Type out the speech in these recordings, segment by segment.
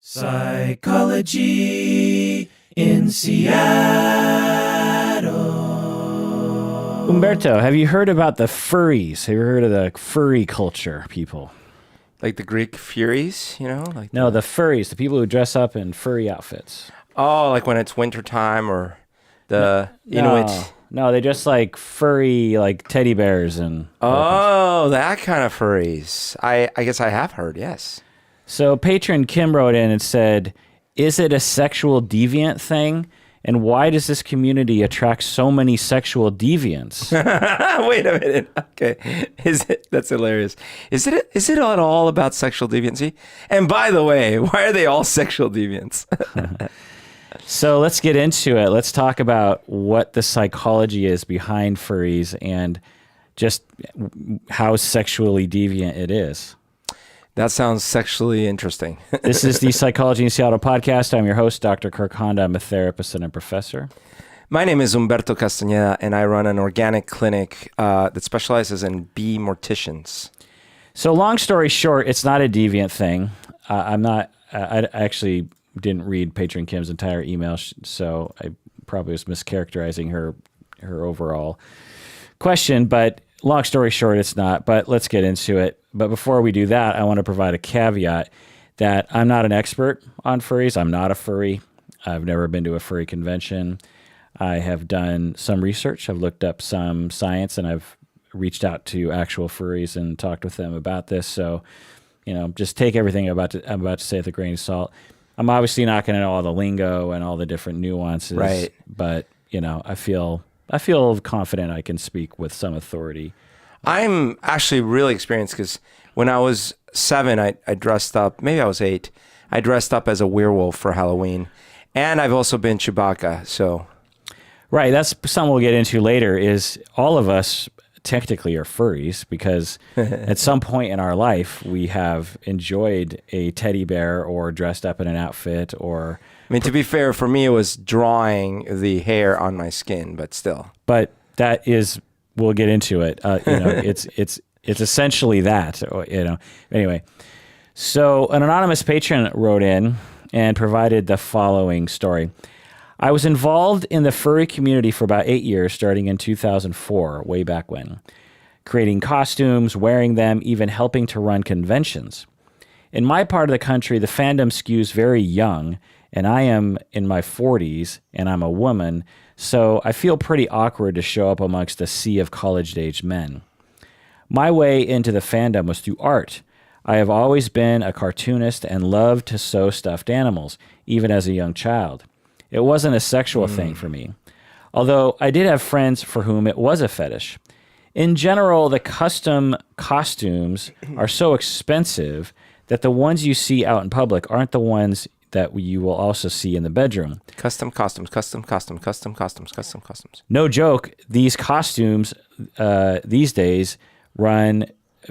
Psychology in Seattle. Umberto, have you heard about the furries? Have you heard of the furry culture, people? Like the Greek Furies, you know? No, the furries, the people who dress up in furry outfits. Oh, like when it's wintertime or the Inuit. No, they just like furry, like teddy bears and... Oh, that kind of furries. I guess I have heard, yes. So patron Kim wrote in and said, is it a sexual deviant thing? And why does this community attract so many sexual deviants? Wait a minute. Okay. That's hilarious. Is it at all about sexual deviancy? And by the way, why are they all sexual deviants? So let's get into it. Let's talk about what the psychology is behind furries and just how sexually deviant it is. That sounds sexually interesting. This is the Psychology in Seattle podcast. I'm your host, Dr. Kirk Honda. I'm a therapist and a professor. My name is Humberto Castañeda, and I run an organic clinic that specializes in bee morticians. So long story short, it's not a deviant thing. I actually didn't read Patron Kim's entire email, so I probably was mischaracterizing her overall question, but long story short, it's not, but let's get into it. But before we do that, I want to provide a caveat that I'm not an expert on furries. I'm not a furry. I've never been to a furry convention. I have done some research. I've looked up some science, and I've reached out to actual furries and talked with them about this. So, just take everything I'm about to say with a grain of salt. I'm obviously not going to know all the lingo and all the different nuances, right? But I feel confident I can speak with some authority. I'm actually really experienced because when I was 7, I dressed up, maybe I was 8, I dressed up as a werewolf for Halloween. And I've also been Chewbacca, so. Right, that's something we'll get into later, is all of us technically are furries because at some point in our life, we have enjoyed a teddy bear or dressed up in an outfit or... I mean, to be fair, for me, it was drawing the hair on my skin, but still. But that is... We'll get into it. It's essentially that. Anyway, so an anonymous patron wrote in and provided the following story. I was involved in the furry community for about 8 years, starting in 2004, way back when, creating costumes, wearing them, even helping to run conventions. In my part of the country, the fandom skews very young, and I am in my 40s, and I'm a woman, so I feel pretty awkward to show up amongst a sea of college-age men. My way into the fandom was through art. I have always been a cartoonist and loved to sew stuffed animals, even as a young child. It wasn't a sexual thing for me, although I did have friends for whom it was a fetish. In general, the custom costumes are so expensive that the ones you see out in public aren't the ones that you will also see in the bedroom. Custom costumes. No joke, these costumes these days run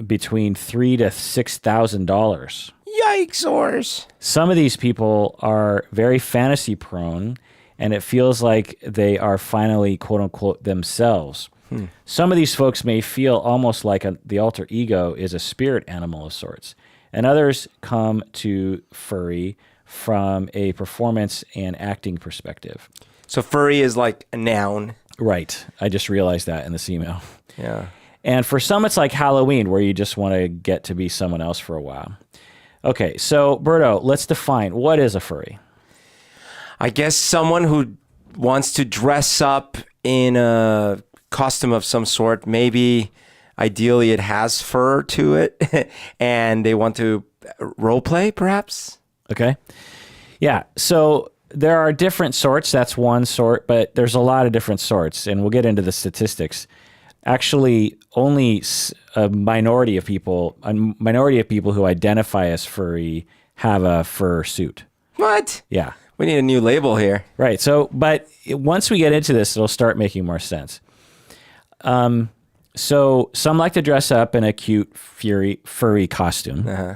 between $3,000 to $6,000. Yikes! Some of these people are very fantasy prone, and it feels like they are finally, quote unquote, themselves. Some of these folks may feel almost like the alter ego is a spirit animal of sorts, and others come to furry from a performance and acting perspective. So furry is like a noun. Right. I just realized that in this email. Yeah. And for some, it's like Halloween, where you just want to get to be someone else for a while. Okay, so Berto, let's define, what is a furry? I guess someone who wants to dress up in a costume of some sort. Maybe ideally it has fur to it and they want to role play, perhaps. Okay. Yeah. So there are different sorts. That's one sort, but there's a lot of different sorts, and we'll get into the statistics. Actually, only a minority of people who identify as furry have a fur suit. What? Yeah. We need a new label here. Right. So, but once we get into this, it'll start making more sense. So some like to dress up in a cute furry costume. Uh-huh.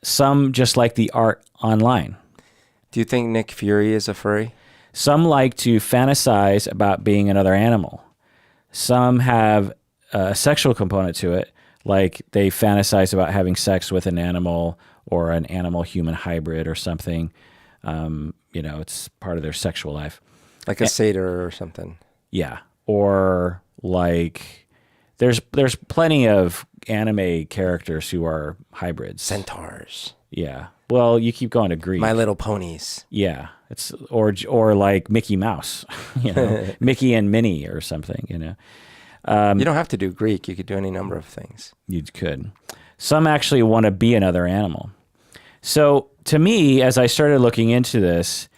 Some just like the art online. Do you think Nick Fury is a furry? Some like to fantasize about being another animal. Some have a sexual component to it, like they fantasize about having sex with an animal or an animal-human hybrid or something. It's part of their sexual life. Like a satyr or something. Yeah. Or like there's plenty of anime characters who are hybrids. Centaurs. Yeah. Well, you keep going to Greek. My Little Ponies. Yeah. It's or like Mickey Mouse, Mickey and Minnie or something, You don't have to do Greek. You could do any number of things. You could. Some actually want to be another animal. So to me, as I started looking into this,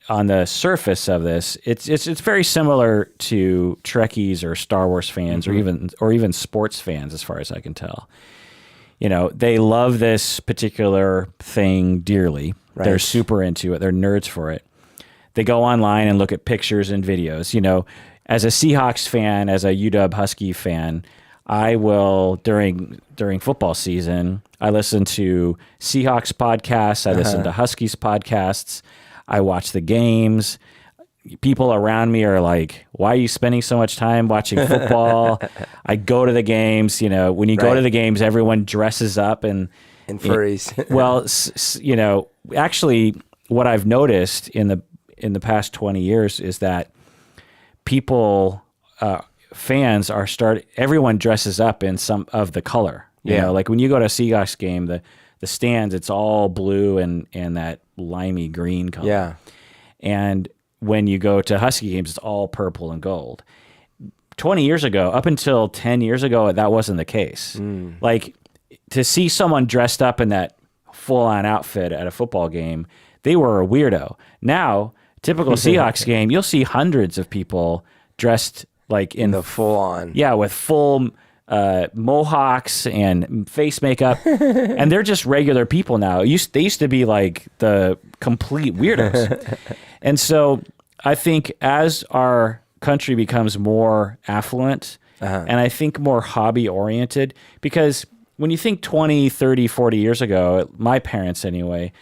on the surface of this, it's very similar to Trekkies or Star Wars fans, or even sports fans, as far as I can tell. They love this particular thing dearly. Right. They're super into it. They're nerds for it. They go online and look at pictures and videos. As a Seahawks fan, as a UW Husky fan, I will during football season, I listen to Seahawks podcasts. I listen to Huskies podcasts. I watch the games. People around me are like, why are you spending so much time watching football? I go to the games. When you go to the games, everyone dresses up and furries. Actually, what I've noticed in the past 20 years is that fans are everyone dresses up in some of the color. Like when you go to a Seahawks game, the stands, it's all blue and that limey green color. Yeah. And when you go to Husky games, it's all purple and gold. 20 years ago, up until 10 years ago, that wasn't the case. Like to see someone dressed up in that full-on outfit at a football game, they were a weirdo. Now, typical Seahawks game, you'll see hundreds of people dressed like in the full-on. Yeah, with full mohawks and face makeup, and they're just regular people now. They used to be like the complete weirdos. And so I think as our country becomes more affluent, and I think more hobby-oriented, because when you think 20, 30, 40 years ago, my parents anyway,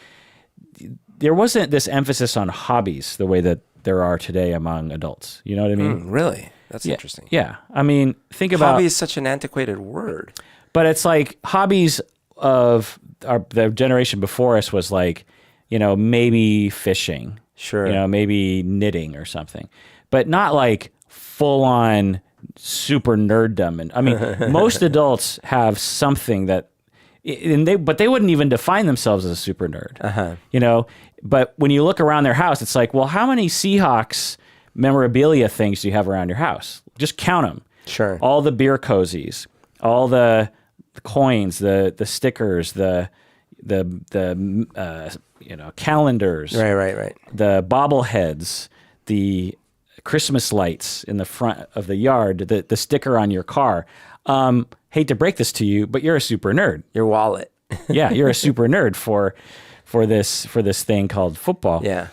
there wasn't this emphasis on hobbies the way that there are today among adults. You know what I mean? Really? That's interesting. Yeah. I mean, think about... Hobby is such an antiquated word. But it's like hobbies of the generation before us was like, maybe fishing. Sure. Maybe knitting or something. But not like full-on super nerddom. And I mean, most adults have something that... but they wouldn't even define themselves as a super nerd. But when you look around their house, it's like, well, how many Seahawks memorabilia things do you have around your house? Just count them. Sure. All the beer cozies, all the coins, the stickers, the calendars. Right. The bobbleheads, the Christmas lights in the front of the yard, the sticker on your car. Hate to break this to you, but you're a super nerd. Your wallet. Yeah, you're a super nerd for this thing called football. Yeah.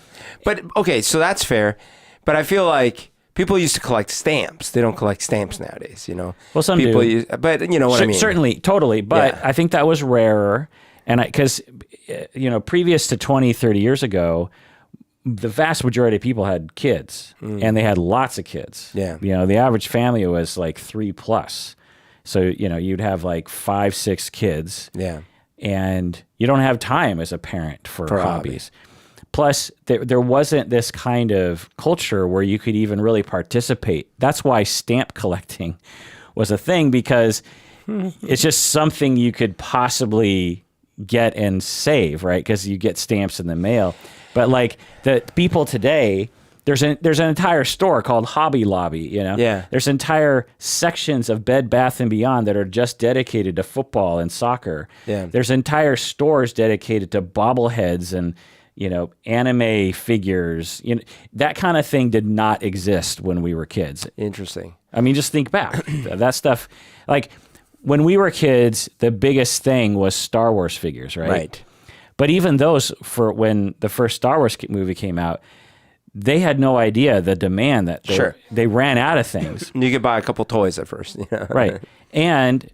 But okay, so that's fair. But I feel like people used to collect stamps. They don't collect stamps nowadays, Well, some people do. But you know what I mean. Certainly, totally. But Yeah. I think that was rarer. And because, previous to 20, 30 years ago, the vast majority of people had kids, and they had lots of kids. Yeah. The average family was like 3+. So, you'd have like 5, 6 kids. Yeah. And you don't have time as a parent for hobbies. Plus, there wasn't this kind of culture where you could even really participate. That's why stamp collecting was a thing, because it's just something you could possibly get and save, right? Because you get stamps in the mail. But like the people today, there's an entire store called Hobby Lobby, Yeah. There's entire sections of Bed Bath & Beyond that are just dedicated to football and soccer. Yeah. There's entire stores dedicated to bobbleheads and anime figures. That kind of thing did not exist when we were kids. Interesting. I mean, just think back. That stuff, like when we were kids, the biggest thing was Star Wars figures, right? Right. But even those, for when the first Star Wars movie came out, they had no idea the demand that they ran out of things. You could buy a couple toys at first. Right. And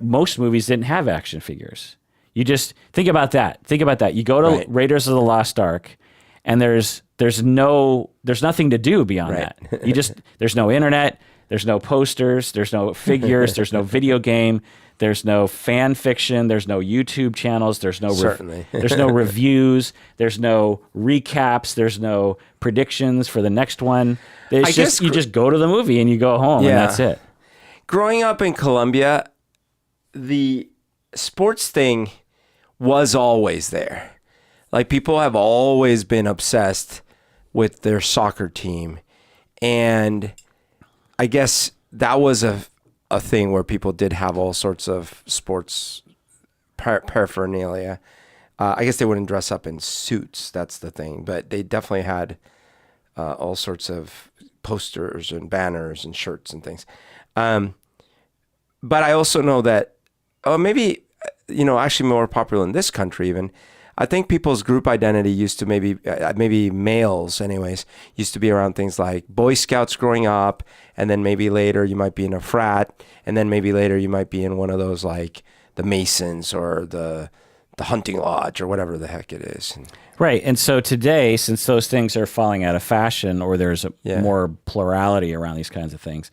most movies didn't have action figures. You just think about that. You go to Raiders of the Lost Ark, and there's nothing to do beyond that. There's no internet. There's no posters. There's no figures. There's no video game. There's no fan fiction. There's no YouTube channels. There's no Certainly. there's no reviews. There's no recaps. There's no predictions for the next one. It's just you just go to the movie and you go home and that's it. Growing up in Colombia, the sports thing was always there. Like, people have always been obsessed with their soccer team, and I guess that was a thing where people did have all sorts of sports paraphernalia. I guess they wouldn't dress up in suits. That's the thing. But they definitely had all sorts of posters and banners and shirts and things. But I also know that, maybe, actually more popular in this country even, I think people's group identity used to maybe males anyways, used to be around things like Boy Scouts growing up, and then maybe later you might be in a frat, and then maybe later you might be in one of those like the Masons or the hunting lodge or whatever the heck it is. Right. And so today, since those things are falling out of fashion, or there's more plurality around these kinds of things,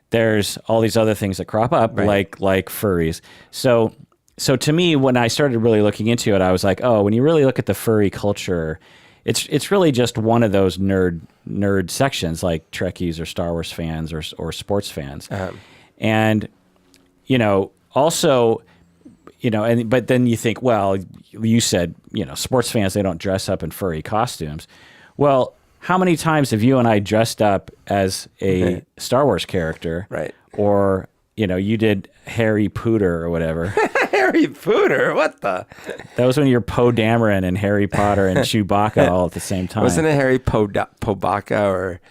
there's all these other things that crop up, like furries. So to me, when I started really looking into it, I was like, oh, when you really look at the furry culture, it's really just one of those nerd sections, like Trekkies or Star Wars fans or sports fans. And, also, but then you think, well, you said, sports fans, they don't dress up in furry costumes. Well, how many times have you and I dressed up as a Star Wars character? Right. Or, you did Harry Pooter or whatever. Harry Pooter? What the? That was when you're Poe Dameron and Harry Potter and Chewbacca all at the same time. Wasn't it Harry Pobacca or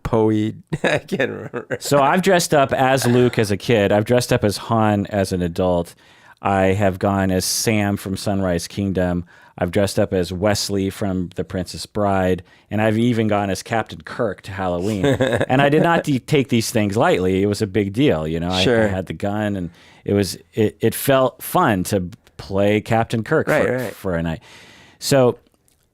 Poe? I can't remember. So I've dressed up as Luke as a kid. I've dressed up as Han as an adult. I have gone as Sam from Sunrise Kingdom. I've dressed up as Wesley from The Princess Bride, and I've even gone as Captain Kirk to Halloween. And I did not take these things lightly. It was a big deal, I had the gun, and it felt fun to play Captain Kirk for a night. So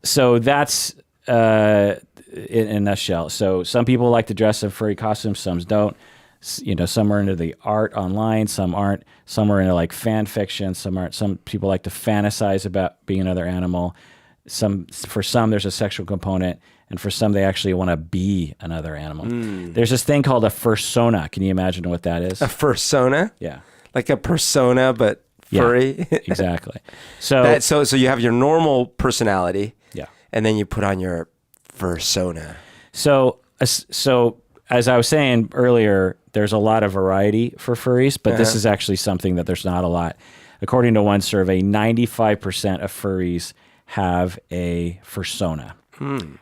that's in a nutshell. So some people like to dress in furry costumes, some don't. Some are into the art online, some aren't. Some are into like fan fiction, some aren't. Some people like to fantasize about being another animal. For some, there's a sexual component, and for some, they actually want to be another animal. There's this thing called a fursona. Can you imagine what that is? A fursona? Yeah. Like a persona, but furry? Yeah, exactly. So you have your normal personality, yeah, and then you put on your fursona. So as I was saying earlier, there's a lot of variety for furries, but this is actually something that there's not a lot. According to one survey, 95% of furries have a fursona.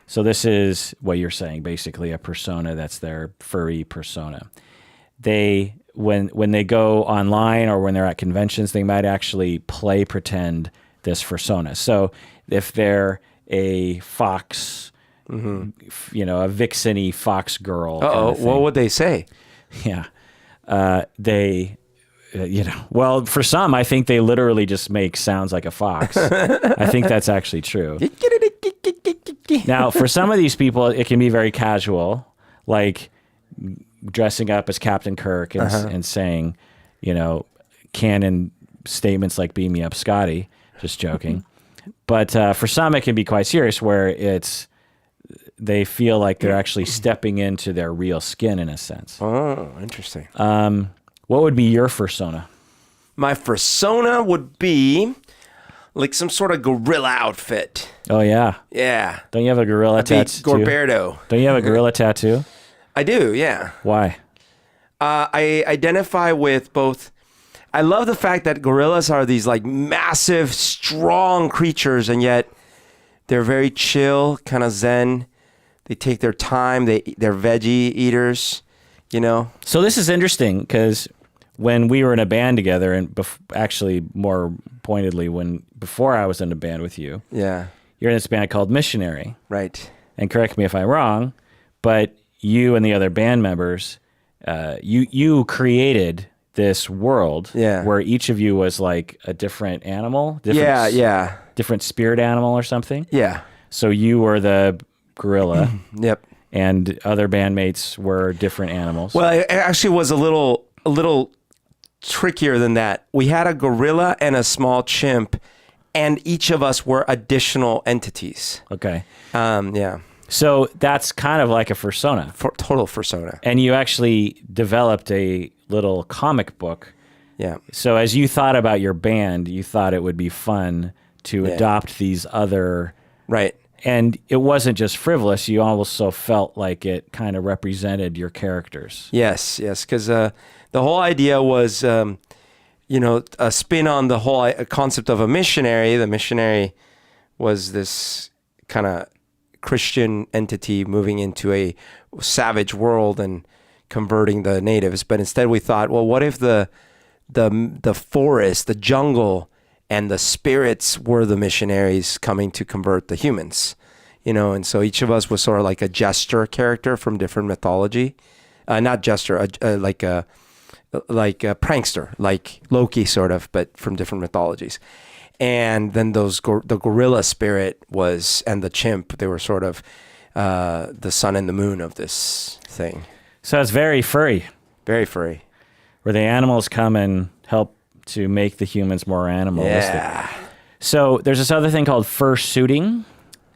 So this is what you're saying, basically a persona. That's their furry persona. When they go online or when they're at conventions, they might actually pretend this fursona. So if they're a fox, a vixen-y fox girl. What would they say? Yeah. Well, for some, I think they literally just make sounds like a fox. I think that's actually true. Now, for some of these people, it can be very casual, like dressing up as Captain Kirk and saying, canon statements like "Beam me up, Scotty." Just joking. But for some, it can be quite serious, where they feel like they're actually stepping into their real skin in a sense. Oh, interesting. What would be your fursona? My fursona would be like some sort of gorilla outfit. Oh, yeah. Yeah. Don't you have a gorilla tattoo? Gorberto. Don't you have a gorilla tattoo? I do, yeah. Why? I identify with both. I love the fact that gorillas are these like massive, strong creatures, and yet they're very chill, kind of zen. They take their time. They're veggie eaters, So this is interesting because when we were in a band together, and actually more pointedly, before I was in a band with you, yeah, you're in this band called Missionary, right? And correct me if I'm wrong, but you and the other band members, you created this world where each of you was like a different animal, different spirit animal or something. Yeah. So you were the gorilla. Yep. and other bandmates were different animals. Well, it actually was a little trickier than that. We had a gorilla and a small chimp, and each of us were additional entities. Okay. Yeah. So that's kind of like a fursona. Total Fursona. And you actually developed a little comic book. Yeah. So as you thought about your band, you thought it would be fun to adopt these other... Right. And it wasn't just frivolous. You also felt like it kind of represented your characters. Yes, because the whole idea was, a spin on the whole concept of a missionary. The missionary was this kind of Christian entity moving into a savage world and converting the natives. But instead we thought, well, what if the forest, the jungle, and the spirits were the missionaries coming to convert the humans, and so each of us was sort of like a jester character from different mythology, not jester, like a prankster, like Loki sort of, but from different mythologies. And then the gorilla spirit and the chimp, they were sort of the sun and the moon of this thing. So it's very furry. Very furry. Where the animals come and help to make the humans more animalistic. Yeah. So there's this other thing called fursuiting.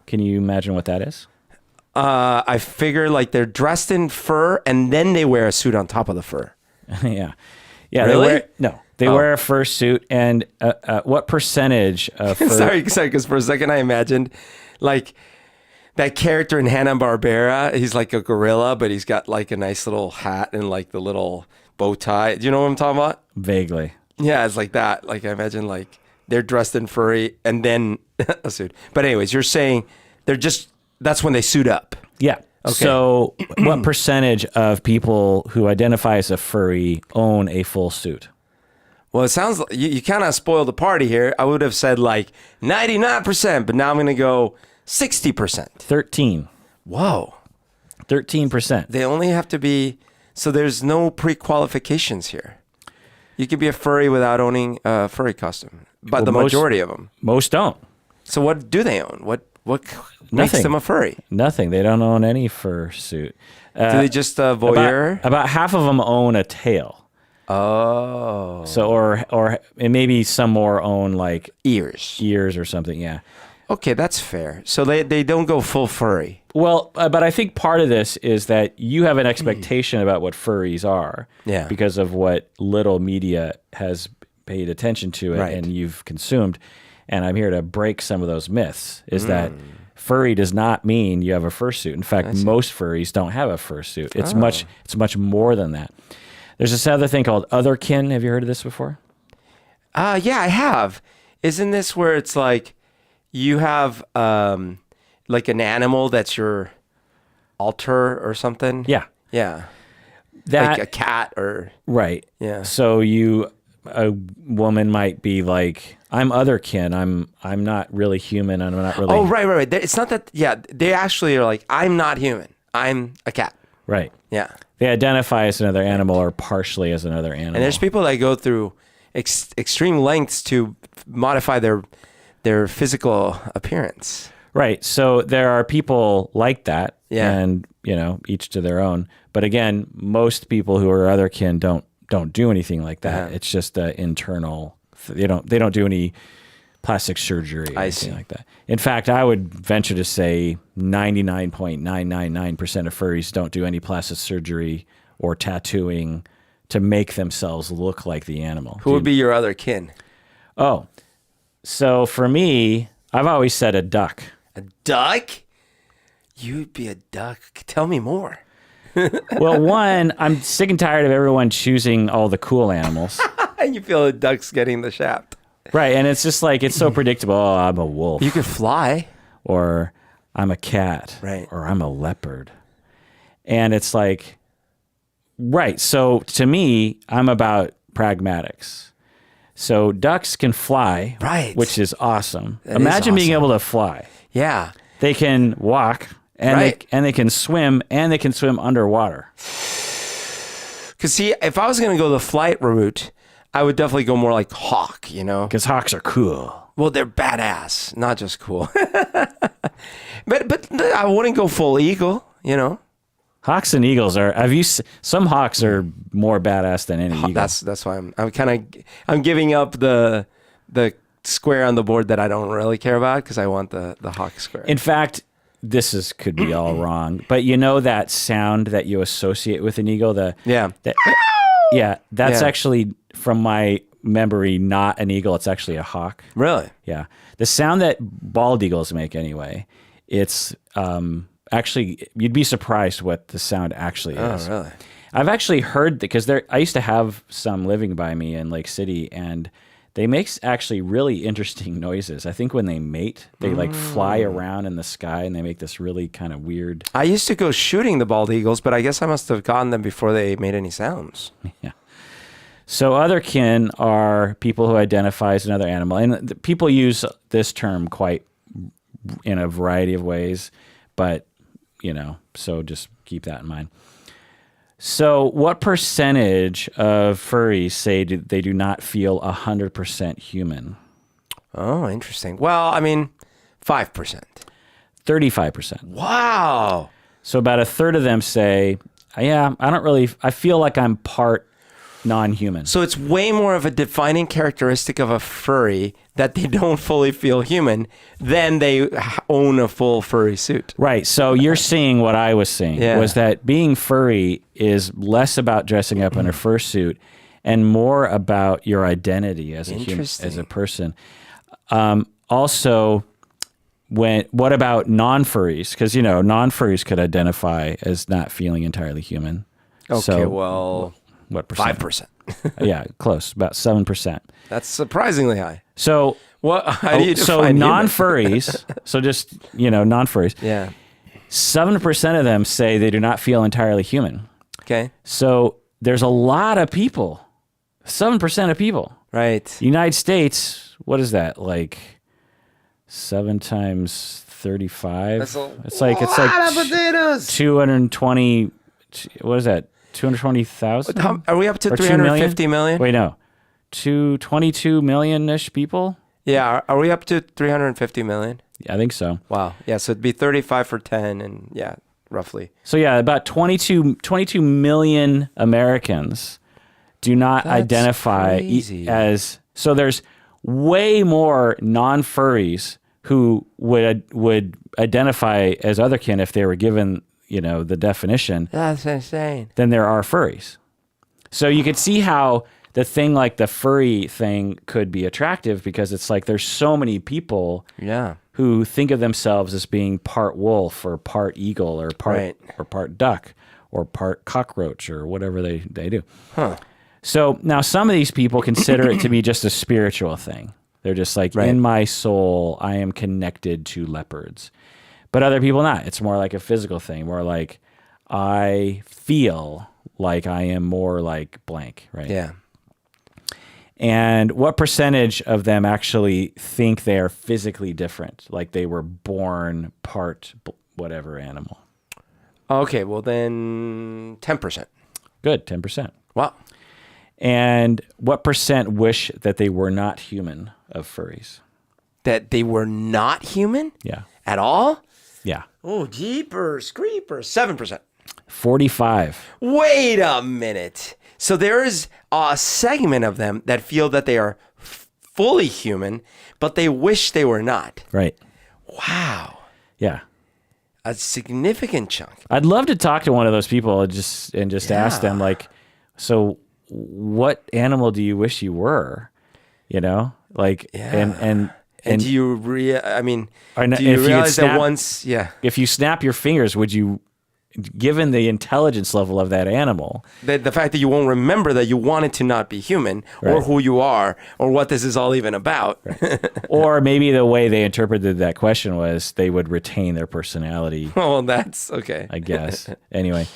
Can you imagine what that is? I figure like they're dressed in fur and then they wear a suit on top of the fur. Yeah. Really? They wear a fursuit. And what percentage of fur... sorry, because for a second I imagined like that character in Hanna-Barbera. He's like a gorilla, but he's got like a nice little hat and like the little bow tie. Do you know what I'm talking about? Vaguely. Yeah, it's like that. Like I imagine like they're dressed in furry and then a suit. But anyways, you're saying that's when they suit up. Yeah. Okay. So what percentage of people who identify as a furry own a full suit? Well, it sounds like you kind of spoiled the party here. I would have said like 99%, but now I'm going to go 60%. 13. Whoa. 13%. They only have to be, so there's no pre-qualifications here. You could be a furry without owning a furry costume, but the majority of them. Most don't. So what do they own? What makes Nothing. them a furry? Nothing. They don't own any fursuit. Do they just voyeur? About half of them own a tail. Oh. So or and maybe some more own like Ears or something. Yeah. Okay, that's fair. So they don't go full furry. Well, but I think part of this is that you have an expectation about what furries are, Yeah. because of what little media has paid attention to it Right. and you've consumed. And I'm here to break some of those myths. Is that furry does not mean you have a fursuit. In fact, most furries don't have a fursuit. It's much more than that. There's this other thing called Otherkin. Have you heard of this before? Yeah, I have. Isn't this where it's like you have like an animal that's your alter or something? Yeah. Yeah. That like a cat or... Right. Yeah. So a woman might be like, I'm Otherkin. I'm not really human. I'm not really... Oh, right. It's not that... Yeah, they actually are like, I'm not human. I'm a cat. Right. Yeah. They identify as another animal or partially as another animal. And there's people that go through extreme lengths to modify their physical appearance. Right. So there are people like that. Yeah. And, each to their own. But again, most people who are Otherkin don't do anything like that. Yeah. It's just internal. They don't do any plastic surgery or I anything see. like that. In fact, I would venture to say 99.999% of furries don't do any plastic surgery or tattooing to make themselves look like the animal. Who would be your other kin? Oh, so for me, I've always said a duck. A duck? You'd be a duck. Tell me more. Well, one, I'm sick and tired of everyone choosing all the cool animals. And you feel a duck's getting the shaft. Right, and it's just like, it's so predictable. Oh, I'm a wolf. You could fly. Or I'm a cat. Right. Or I'm a leopard. And it's like, right, so to me, I'm about pragmatics. So ducks can fly, Right. which is awesome. That is Imagine being awesome. able to fly. Yeah. They can walk, and Right. they can swim, and they can swim underwater. Because see, if I was going to go the flight route, I would definitely go more like hawk, Because hawks are cool. Well, they're badass, not just cool. but I wouldn't go full eagle, Hawks and eagles are. Some hawks are more badass than any eagle. That's why I'm giving up the square on the board that I don't really care about because I want the hawk square. In fact, could be all wrong, but you know that sound that you associate with an eagle, that's actually from my memory not an eagle, it's actually a hawk. Really? Yeah. The sound that bald eagles make anyway, it's actually you'd be surprised what the sound actually is. Oh, really? I've actually heard because I used to have some living by me in Lake City, and they make actually really interesting noises. I think when they mate, they like fly around in the sky and they make this really kind of weird. I used to go shooting the bald eagles, but I guess I must have gotten them before they made any sounds. Yeah. So otherkin are people who identify as another animal. And people use this term quite in a variety of ways, but, so just keep that in mind. So what percentage of furries say they do not feel 100% human? Oh, interesting. Well, 5%. 35%. Wow. So about a third of them say, I feel like I'm part non-human. So it's way more of a defining characteristic of a furry that they don't fully feel human than they own a full furry suit. Right. So you're seeing what I was seeing was that being furry is less about dressing up in a fursuit and more about your identity as a human, as a person. Also, what about non-furries? Because, non-furries could identify as not feeling entirely human. Okay, so, well, what percent? 5%. Yeah, close, about 7%. That's surprisingly high. So, how do you define non-furries, so just, non-furries. Yeah. 7% of them say they do not feel entirely human. Okay. So there's a lot of people, 7% of people. Right. United States, what is that? Like 7 times 35? It's like potatoes. 220, what is that? 220,000? Are we up to Or 350 million? Wait, no. 222 million-ish people? Yeah. Are we up to 350 million? Yeah, I think so. Wow. Yeah. So it'd be 35 for 10 and roughly. So yeah, about 22 million Americans do not identify as, so there's way more non-furries who would identify as otherkin if they were given, the definition. That's insane. Than there are furries. So you could see how the thing like the furry thing could be attractive because it's like there's so many people who think of themselves as being part wolf or part eagle or part duck or part cockroach or whatever they do. Huh. So now some of these people consider it to be just a spiritual thing. They're just like, in my soul, I am connected to leopards. But other people not. It's more like a physical thing, more like I feel like I am more like blank, right? Yeah. And what percentage of them actually think they are physically different, like they were born part whatever animal? Okay, well then 10%. Good, 10%. Wow. And what percent wish that they were not human of furries? That they were not human? Yeah. At all? Yeah. Oh, jeepers, creepers. 7%. 45. Wait a minute. So there is a segment of them that feel that they are fully human, but they wish they were not. Right. Wow. Yeah. A significant chunk. I'd love to talk to one of those people and just ask them, like, so what animal do you wish you were? Like, and do you do you if realize that once, if you snap your fingers, would you, given the intelligence level of that animal, the fact that you won't remember that you wanted to not be human or who you are or what this is all even about. Or maybe the way they interpreted that question was they would retain their personality. Oh, that's okay. I guess. Anyway,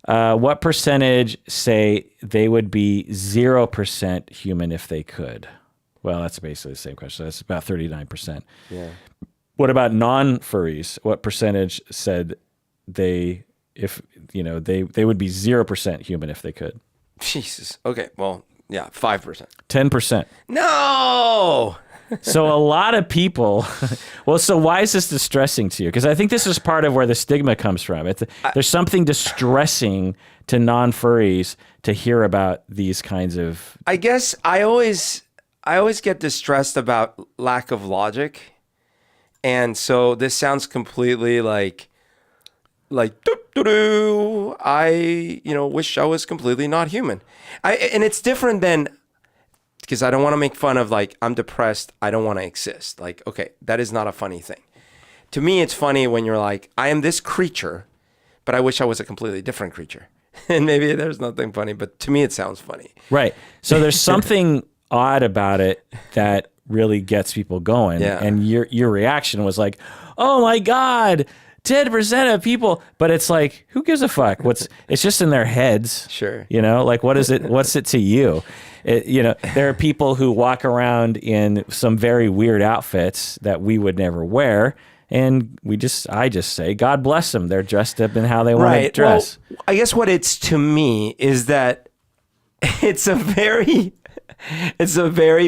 what percentage say they would be 0% human if they could? Well, that's basically the same question. That's about 39%. Yeah. What about non-furries? What percentage said they would be 0% human if they could? Jesus. Okay. Well, 5%. 10%. No. So a lot of people, well, so why is this distressing to you? Because I think this is part of where the stigma comes from. There's something distressing to non-furries to hear about these kinds of. I guess I always get distressed about lack of logic. And so this sounds completely like doo-doo-doo. I wish I was completely not human. And it's different than, because I don't want to make fun of like, I'm depressed, I don't want to exist. Like, okay, that is not a funny thing. To me, it's funny when you're like, I am this creature, but I wish I was a completely different creature. And maybe there's nothing funny, but to me, it sounds funny. Right. So there's something odd about it that really gets people going. Yeah. And your reaction was like, oh my God, 10% of people. But it's like, who gives a fuck? It's just in their heads. Sure. Like what is it? What's it to you? There are people who walk around in some very weird outfits that we would never wear. And I just say, God bless them. They're dressed up in how they want to dress. Well, I guess what it's to me is that it's a very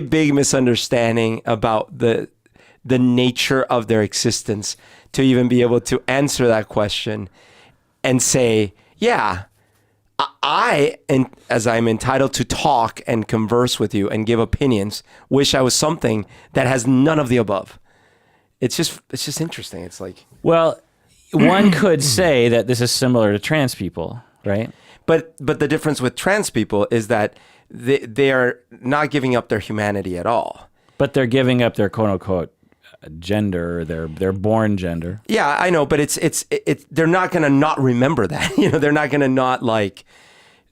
big misunderstanding about the nature of their existence to even be able to answer that question and say, yeah, and as I'm entitled to talk and converse with you and give opinions, wish I was something that has none of the above. It's just interesting. It's like, well, one could say that this is similar to trans people, right? But the difference with trans people is that they are not giving up their humanity at all. But they're giving up their quote unquote gender, their born gender. Yeah, I know, but it's they're not going to not remember that. They're not going to not like,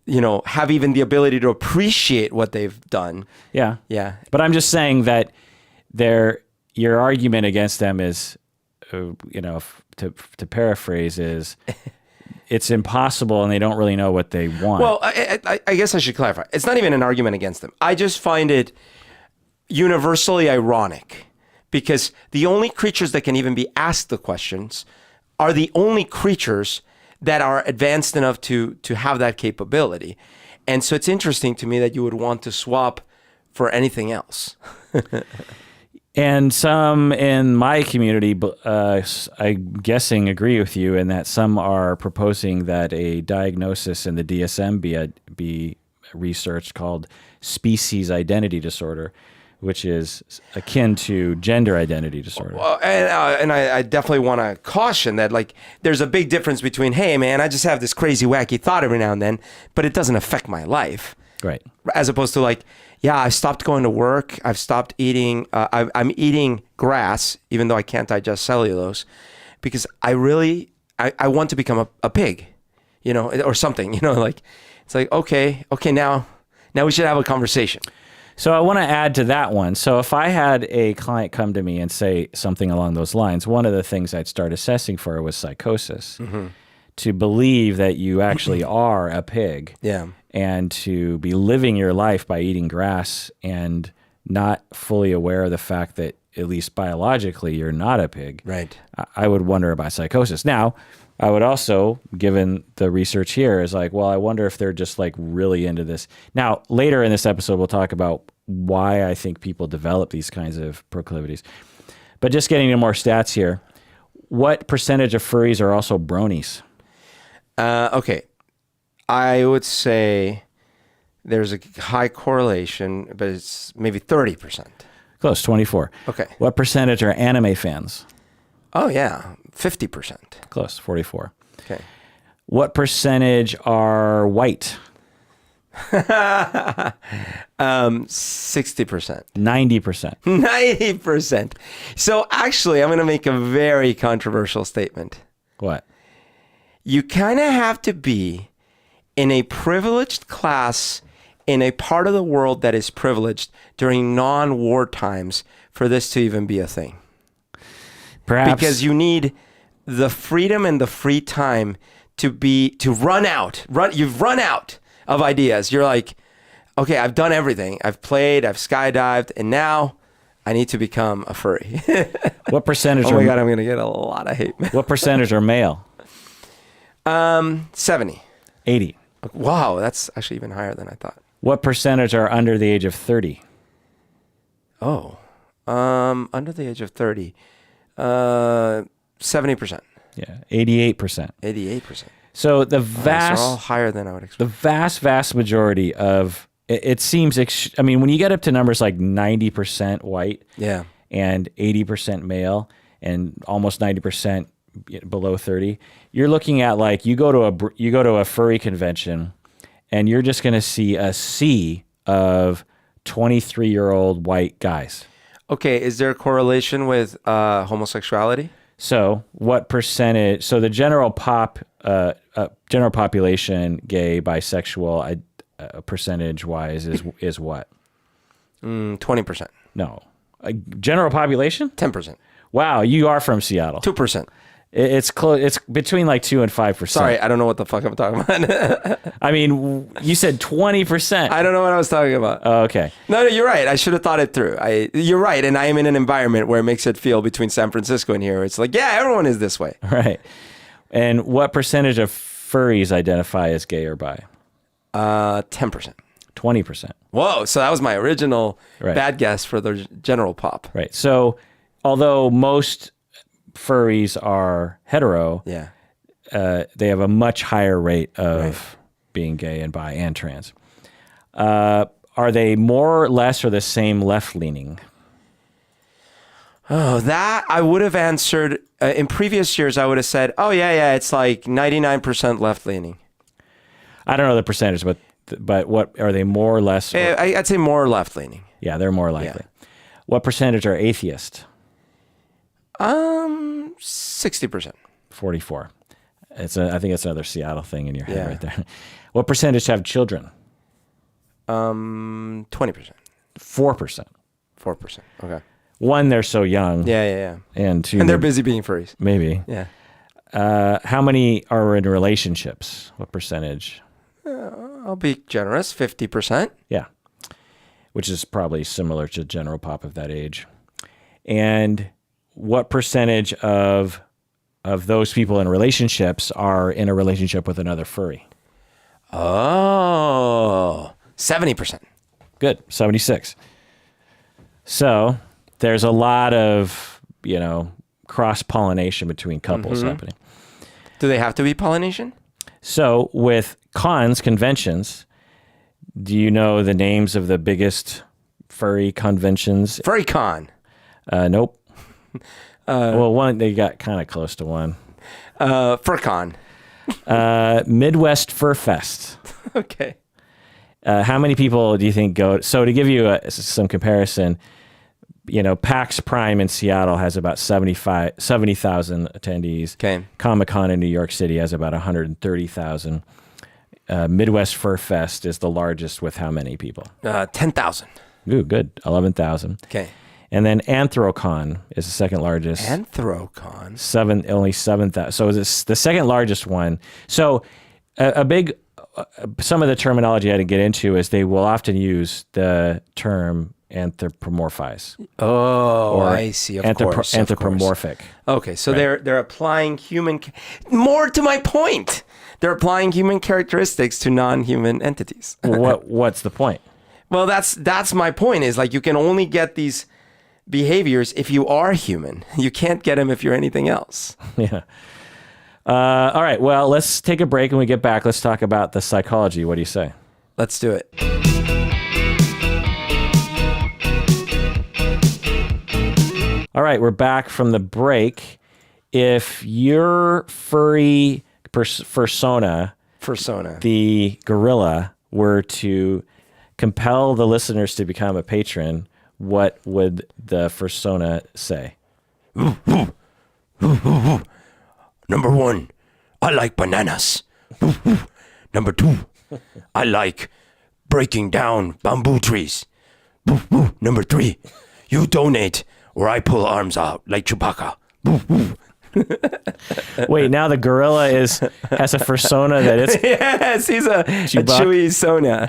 have even the ability to appreciate what they've done. Yeah. Yeah. But I'm just saying that your argument against them is, to paraphrase, is it's impossible and they don't really know what they want. Well, I guess I should clarify. It's not even an argument against them. I just find it universally ironic because the only creatures that can even be asked the questions are the only creatures that are advanced enough to have that capability. And so it's interesting to me that you would want to swap for anything else. And some in my community, I'm guessing, agree with you in that some are proposing that a diagnosis in the DSM be researched called species identity disorder, which is akin to gender identity disorder. Well, and I definitely want to caution that, like, there's a big difference between, hey, man, I just have this crazy, wacky thought every now and then, but it doesn't affect my life. Right. As opposed to like, yeah, I stopped going to work. I've stopped eating. I'm eating grass, even though I can't digest cellulose, because I want to become a pig, or something, like, it's like, okay, now we should have a conversation. So I want to add to that one. So if I had a client come to me and say something along those lines, one of the things I'd start assessing for was psychosis. Mm-hmm. To believe that you actually are a pig. Yeah. And to be living your life by eating grass and not fully aware of the fact that, at least biologically, you're not a pig. Right. I would wonder about psychosis. Now, I would also, given the research here, is like, well, I wonder if they're just like really into this. Now, later in this episode, we'll talk about why I think people develop these kinds of proclivities. But just getting into more stats here, what percentage of furries are also bronies? Okay. I would say there's a high correlation, but it's maybe 30%. Close, 24. Okay. What percentage are anime fans? Oh, yeah, 50%. Close, 44. Okay. What percentage are white? 60%. 90%. 90%. So actually, I'm going to make a very controversial statement. What? You kind of have to be in a privileged class in a part of the world that is privileged during non-war times for this to even be a thing. Perhaps. Because you need the freedom and the free time to run out. You've run out of ideas. You're like, okay, I've done everything. I've played, I've skydived, and now I need to become a furry. What percentage Oh my God, I'm going to get a lot of hate. What percentage are male? 70. 80. Wow, that's actually even higher than I thought. What percentage are under the age of 30? Oh, Under the age of 30. 70%. Yeah, 88%. 88%. So the They're vast, all higher than I would expect. the vast majority of it seems. I mean, when you get up to numbers like 90% white, Yeah. and 80% male, and almost 90% below 30, you're looking at like you go to a furry convention, and you're just going to see a sea of 23-year-old white guys. Okay, is there a correlation with homosexuality? So what percentage? So the general population, gay, bisexual, percentage wise is what? 20%. No, general population. 10%. Wow, you are from Seattle. 2%. It's close. It's between like 2 and 5%. Sorry, I don't know what the fuck I'm talking about. I mean, you said 20%. I don't know what I was talking about. Oh, okay. No, you're right. I should have thought it through. You're right, and I am in an environment where it makes it feel between San Francisco and here. It's like, yeah, everyone is this way. Right. And what percentage of furries identify as gay or bi? 10%. 20%. Whoa, so that was my original Right. bad guess for the general pop. Right. So, although most furries are hetero, Yeah. they have a much higher rate of being gay and bi and trans. Are they more or less or the same left-leaning? Oh, that I would have answered in previous years. I would have said, "Oh yeah, it's like 99% left-leaning." I don't know the percentage, but what are they more or less? I'd say more left-leaning. Yeah, they're more likely. What percentage are atheist? 60%. 44. I think it's another Seattle thing in your head Yeah. right there. What percentage have children? 20%. 4%. 4%. Okay. One, they're so young. Yeah. And two, And they're busy being furries. maybe. Yeah. How many are in relationships? What percentage? I'll be generous. 50%. Yeah. Which is probably similar to general pop of that age. And what percentage of those people in relationships are in a relationship with another furry? Oh, 70%. Good. 76. So there's a lot of, cross-pollination between couples happening. Do they have to be Polynesian? So with conventions, do you know the names of the biggest furry conventions? FurryCon. Nope. Well, one, they got kind of close to one. FurCon. Midwest Fur Fest. Okay. How many people do you think go? So to give you some comparison, PAX Prime in Seattle has about 70,000 attendees. Okay. Comic-Con in New York City has about 130,000. Midwest Fur Fest is the largest with how many people? 10,000. Ooh, good. 11,000. Okay. And then Anthrocon is the second largest. Anthrocon. Only 7,000. So it's the second largest one. So a big, some of the terminology I didn't get into is they will often use the term anthropomorphize. Oh, Or I see. Of course. anthropomorphic. Okay, so Right. they're applying more to my point. They're applying human characteristics to non-human entities. What's the point? Well, that's my point. Is like you can only get these behaviors if you are human. You can't get them if you're anything else. Yeah. All right. Well, let's take a break. When we get back, let's talk about the psychology. What do you say? Let's do it. All right. We're back from the break. If your furry Fursona, the gorilla, were to compel the listeners to become a patron, what would the Fursona say? Number 1, I like bananas. Number 2, I like breaking down bamboo trees. Number 3, you donate or I pull arms out like Chewbacca. Wait, now the gorilla has a Fursona that it's Yes, he's a chewy Sona.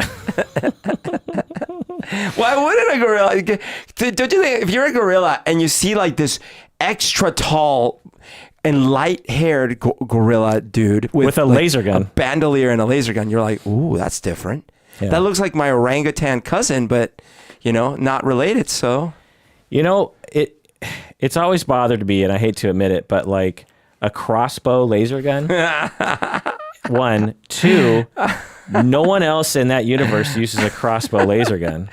Why wouldn't a gorilla? Don't you think if you're a gorilla and you see like this extra tall and light-haired gorilla dude with a like laser gun, a bandolier and a laser gun, you're like, ooh, that's different. Yeah. That looks like my orangutan cousin, but not related. So You know, it's always bothered me, and I hate to admit it, but like a crossbow laser gun. One, two, no one else in that universe uses a crossbow laser gun.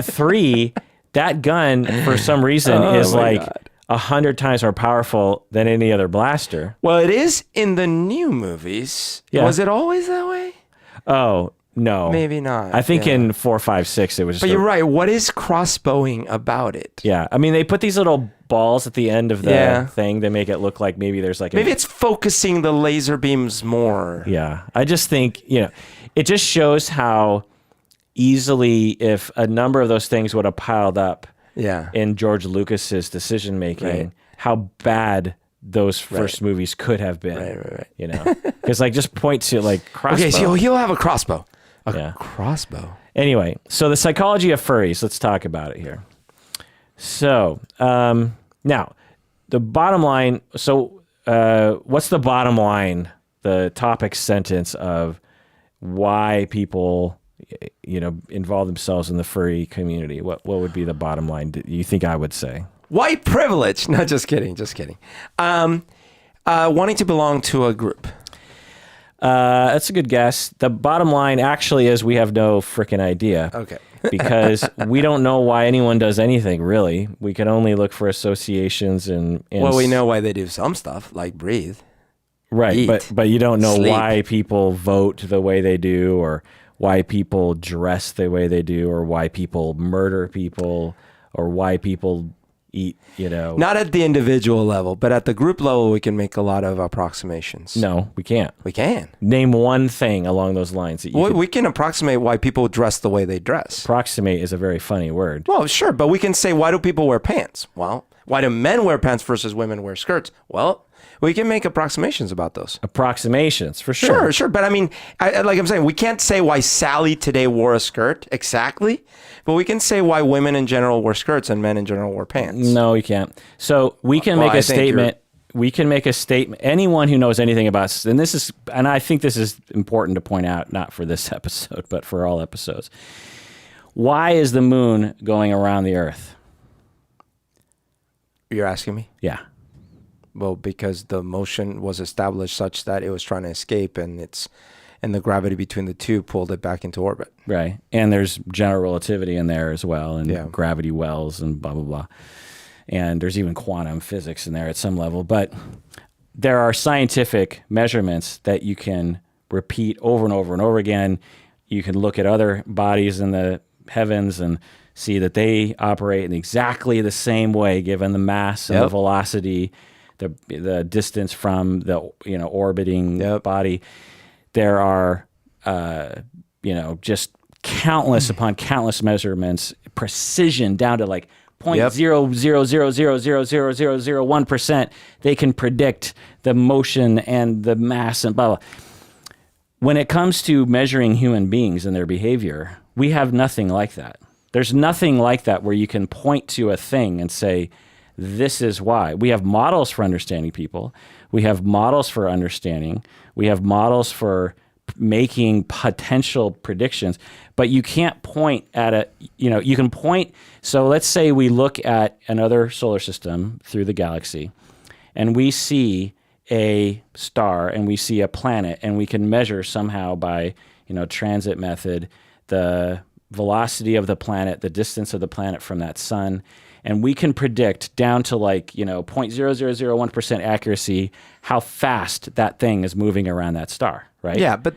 Three, that gun for some reason is like 100 times more powerful than any other blaster. Well, it is in the new movies. Yeah. Was it always that way? Oh, no. Maybe not. I think in 4, 5, 6, it was just But you're right. What is crossbowing about it? Yeah. I mean, they put these little balls at the end of the thing. They make it look like maybe there's like maybe it's focusing the laser beams more. Yeah. I just think, it just shows how easily, if a number of those things would have piled up in George Lucas's decision making, how bad those first movies could have been. Right. Because like just point to like crossbow. Okay, so he'll have a crossbow. Crossbow. Anyway, so the psychology of furries. Let's talk about it here. So now the bottom line. So what's the bottom line? The topic sentence of why people involve themselves in the furry community. What would be the bottom line? Do you think I would say? White privilege. No, just kidding. Wanting to belong to a group. That's a good guess. The bottom line actually is we have no freaking idea. Okay. Because we don't know why anyone does anything, really. We can only look for associations and well, we know why they do some stuff, like breathe. Right, eat, but you don't know sleep. why people vote the way they do, or why people dress the way they do, or why people murder people, or why people eat, Not at the individual level, but at the group level, we can make a lot of approximations. No, we can't. We can. Name one thing along those lines that you we can approximate why people dress the way they dress. Approximate is a very funny word. Well, sure, but we can say, why do people wear pants? Well, why do men wear pants versus women wear skirts? Well, we can make approximations about those. Approximations, for sure. Sure. But I mean, like I'm saying, we can't say why Sally today wore a skirt exactly, but we can say why women in general wear skirts and men in general wear pants. No, you can't. So we can make a statement. We can make a statement. Anyone who knows anything about, and I think this is important to point out, not for this episode, but for all episodes. Why is the moon going around the Earth? You're asking me? Yeah. Well, because the motion was established such that it was trying to escape, and the gravity between the two pulled it back into orbit. Right. And there's general relativity in there as well, and gravity wells and blah, blah, blah. And there's even quantum physics in there at some level. But there are scientific measurements that you can repeat over and over and over again. You can look at other bodies in the heavens and see that they operate in exactly the same way, given the mass and the velocity, the distance from the orbiting body. There are just countless upon countless measurements, precision down to like 0.000000001%. They can predict the motion and the mass and blah blah. When it comes to measuring human beings and their behavior, we have nothing like that. There's nothing like that where you can point to a thing and say, this is why. We have models for understanding people. We have models for understanding. We have models for making potential predictions. But you can't point at you can point. So let's say we look at another solar system through the galaxy, and we see a star and we see a planet, and we can measure somehow by, transit method, the velocity of the planet, the distance of the planet from that sun. And we can predict down to 0.0001% accuracy how fast that thing is moving around that star, right? Yeah, but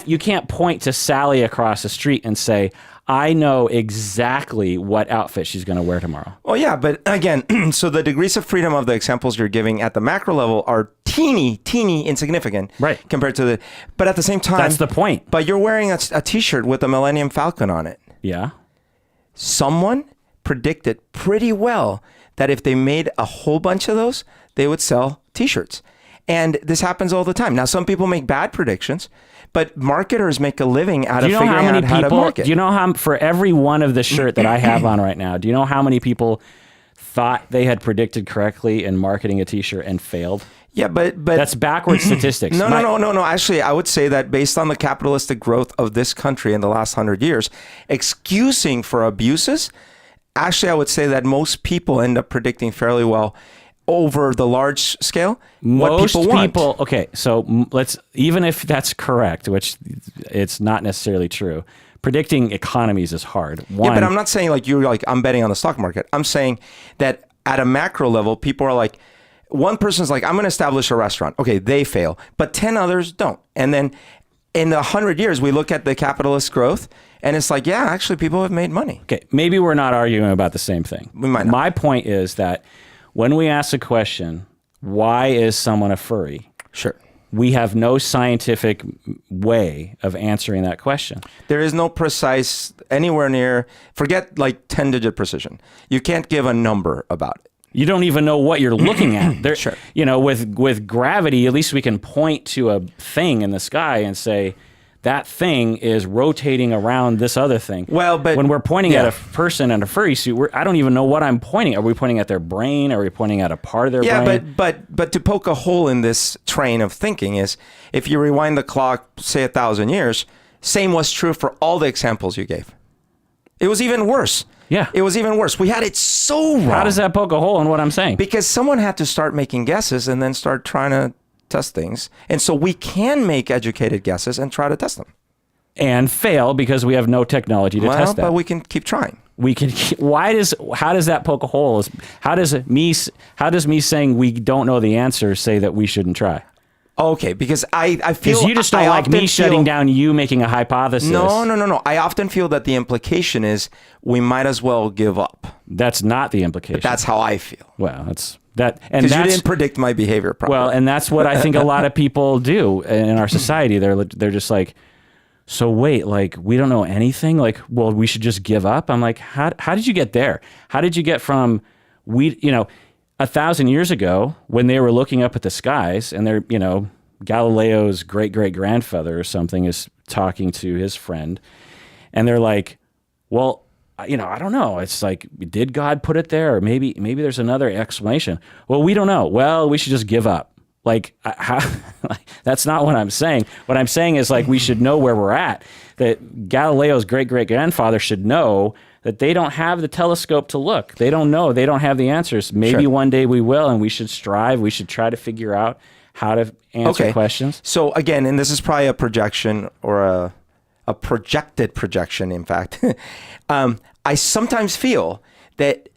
you can't point to Sally across the street and say, I know exactly what outfit she's going to wear tomorrow. Well, yeah, but again, so the degrees of freedom of the examples you're giving at the macro level are teeny insignificant, right? Compared to but at the same time, that's the point. But you're wearing a T-shirt with a Millennium Falcon on it. Yeah. Someone predicted pretty well that if they made a whole bunch of those, they would sell T-shirts. And this happens all the time. Now, some people make bad predictions, but marketers make a living out of figuring out how to market. Do you know how, for every one of the shirt that I have on right now, do you know how many people thought they had predicted correctly in marketing a T-shirt and failed? Yeah, but that's backwards statistics. No. Actually, I would say that based on the capitalistic growth of this country in the last 100 years, excusing for abuses, actually, I would say that most people end up predicting fairly well over the large scale what people want. Okay, so let's, even if that's correct, which it's not necessarily true, predicting economies is hard. Yeah, but I'm not saying like you're like, I'm betting on the stock market. I'm saying that at a macro level, people are like, one person's like, I'm going to establish a restaurant. Okay, they fail, but 10 others don't. And then in 100 years, we look at the capitalist growth and it's like, yeah, actually people have made money. Okay, maybe we're not arguing about the same thing. We might not. My point is that when we ask a question, why is someone a furry? Sure. We have no scientific way of answering that question. There is no precise, anywhere near, forget like 10-digit precision. You can't give a number about it. You don't even know what you're looking at. There, Sure. You know, with gravity, at least we can point to a thing in the sky and say, that thing is rotating around this other thing. Well, but when we're pointing at a person in a furry suit, I don't even know what I'm pointing. Are we pointing at their brain? Are we pointing at a part of their brain? Yeah, but to poke a hole in this train of thinking is, if you rewind the clock, say 1,000 years, same was true for all the examples you gave. It was even worse. Yeah. It was even worse. We had it so wrong. How does that poke a hole in what I'm saying? Because someone had to start making guesses and then start trying to test things. And so we can make educated guesses and try to test them. And fail because we have no technology to test that. But we can keep trying. We can. How does that poke a hole? How does me saying we don't know the answer say that we shouldn't try? Okay, because I feel... Because you just don't like me shutting down you making a hypothesis. No. I often feel that the implication is we might as well give up. That's not the implication. But that's how I feel. Well, that's that, and because you that's, didn't predict my behavior properly. Well, and that's what I think a lot of people do in our society. They're just like, so wait, like we don't know anything. Like, well, we should just give up. I'm like, how did you get there? How did you get from 1,000 years ago when they were looking up at the skies and they're, Galileo's great-great-grandfather or something is talking to his friend and they're like, well, I don't know. It's like, did God put it there? Or maybe there's another explanation. Well, we don't know. Well, we should just give up. Like, that's not what I'm saying. What I'm saying is like, we should know where we're at. That Galileo's great-great-grandfather should know that they don't have the telescope to look. They don't know. They don't have the answers. Maybe one day we will, and we should strive. We should try to figure out how to answer questions. So again, and this is probably a projection or a projected projection, in fact. I sometimes feel that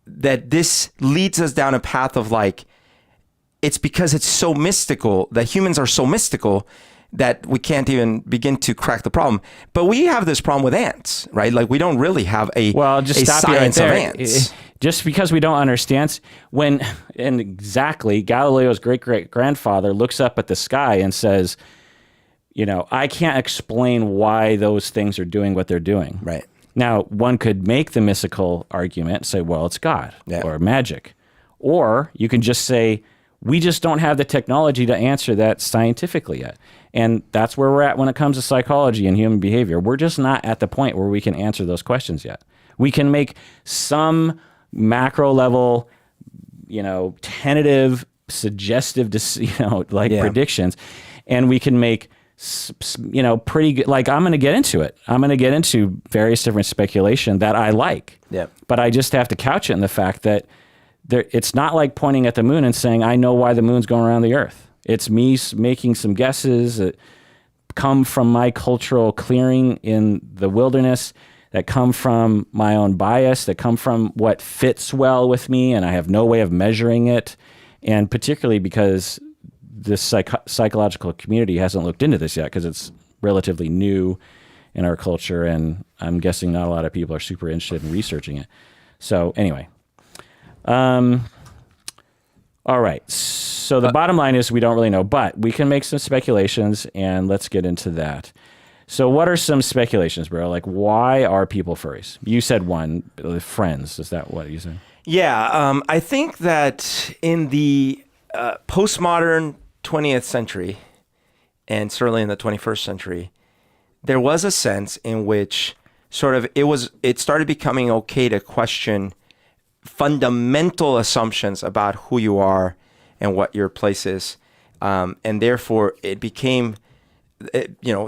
this leads us down a path of like, it's because it's so mystical, that humans are so mystical that we can't even begin to crack the problem. But we have this problem with ants, right? Like we don't really have a science of ants. Just because we don't understand, and exactly, Galileo's great-great-grandfather looks up at the sky and says, I can't explain why those things are doing what they're doing. Right. Now, one could make the mystical argument, say, well, it's God or magic. Or you can just say, we just don't have the technology to answer that scientifically yet. And that's where we're at when it comes to psychology and human behavior. We're just not at the point where we can answer those questions yet. We can make some macro level, tentative, suggestive, predictions. And we can make, pretty good, like I'm going to get into it. I'm going to get into various different speculation that I like. Yeah. But I just have to couch it in the fact that it's not like pointing at the moon and saying, I know why the moon's going around the earth. It's me making some guesses that come from my cultural clearing in the wilderness, that come from my own bias, that come from what fits well with me, and I have no way of measuring it. And particularly because the psychological community hasn't looked into this yet, because it's relatively new in our culture, and I'm guessing not a lot of people are super interested in researching it. So anyway. All right. So the bottom line is we don't really know, but we can make some speculations, and let's get into that. So what are some speculations, bro? Like, why are people furries? You said one, friends. Is that what you said? Yeah. I think that in the postmodern 20th century, and certainly in the 21st century, there was a sense in which it started becoming okay to question fundamental assumptions about who you are and what your place is. And therefore, it became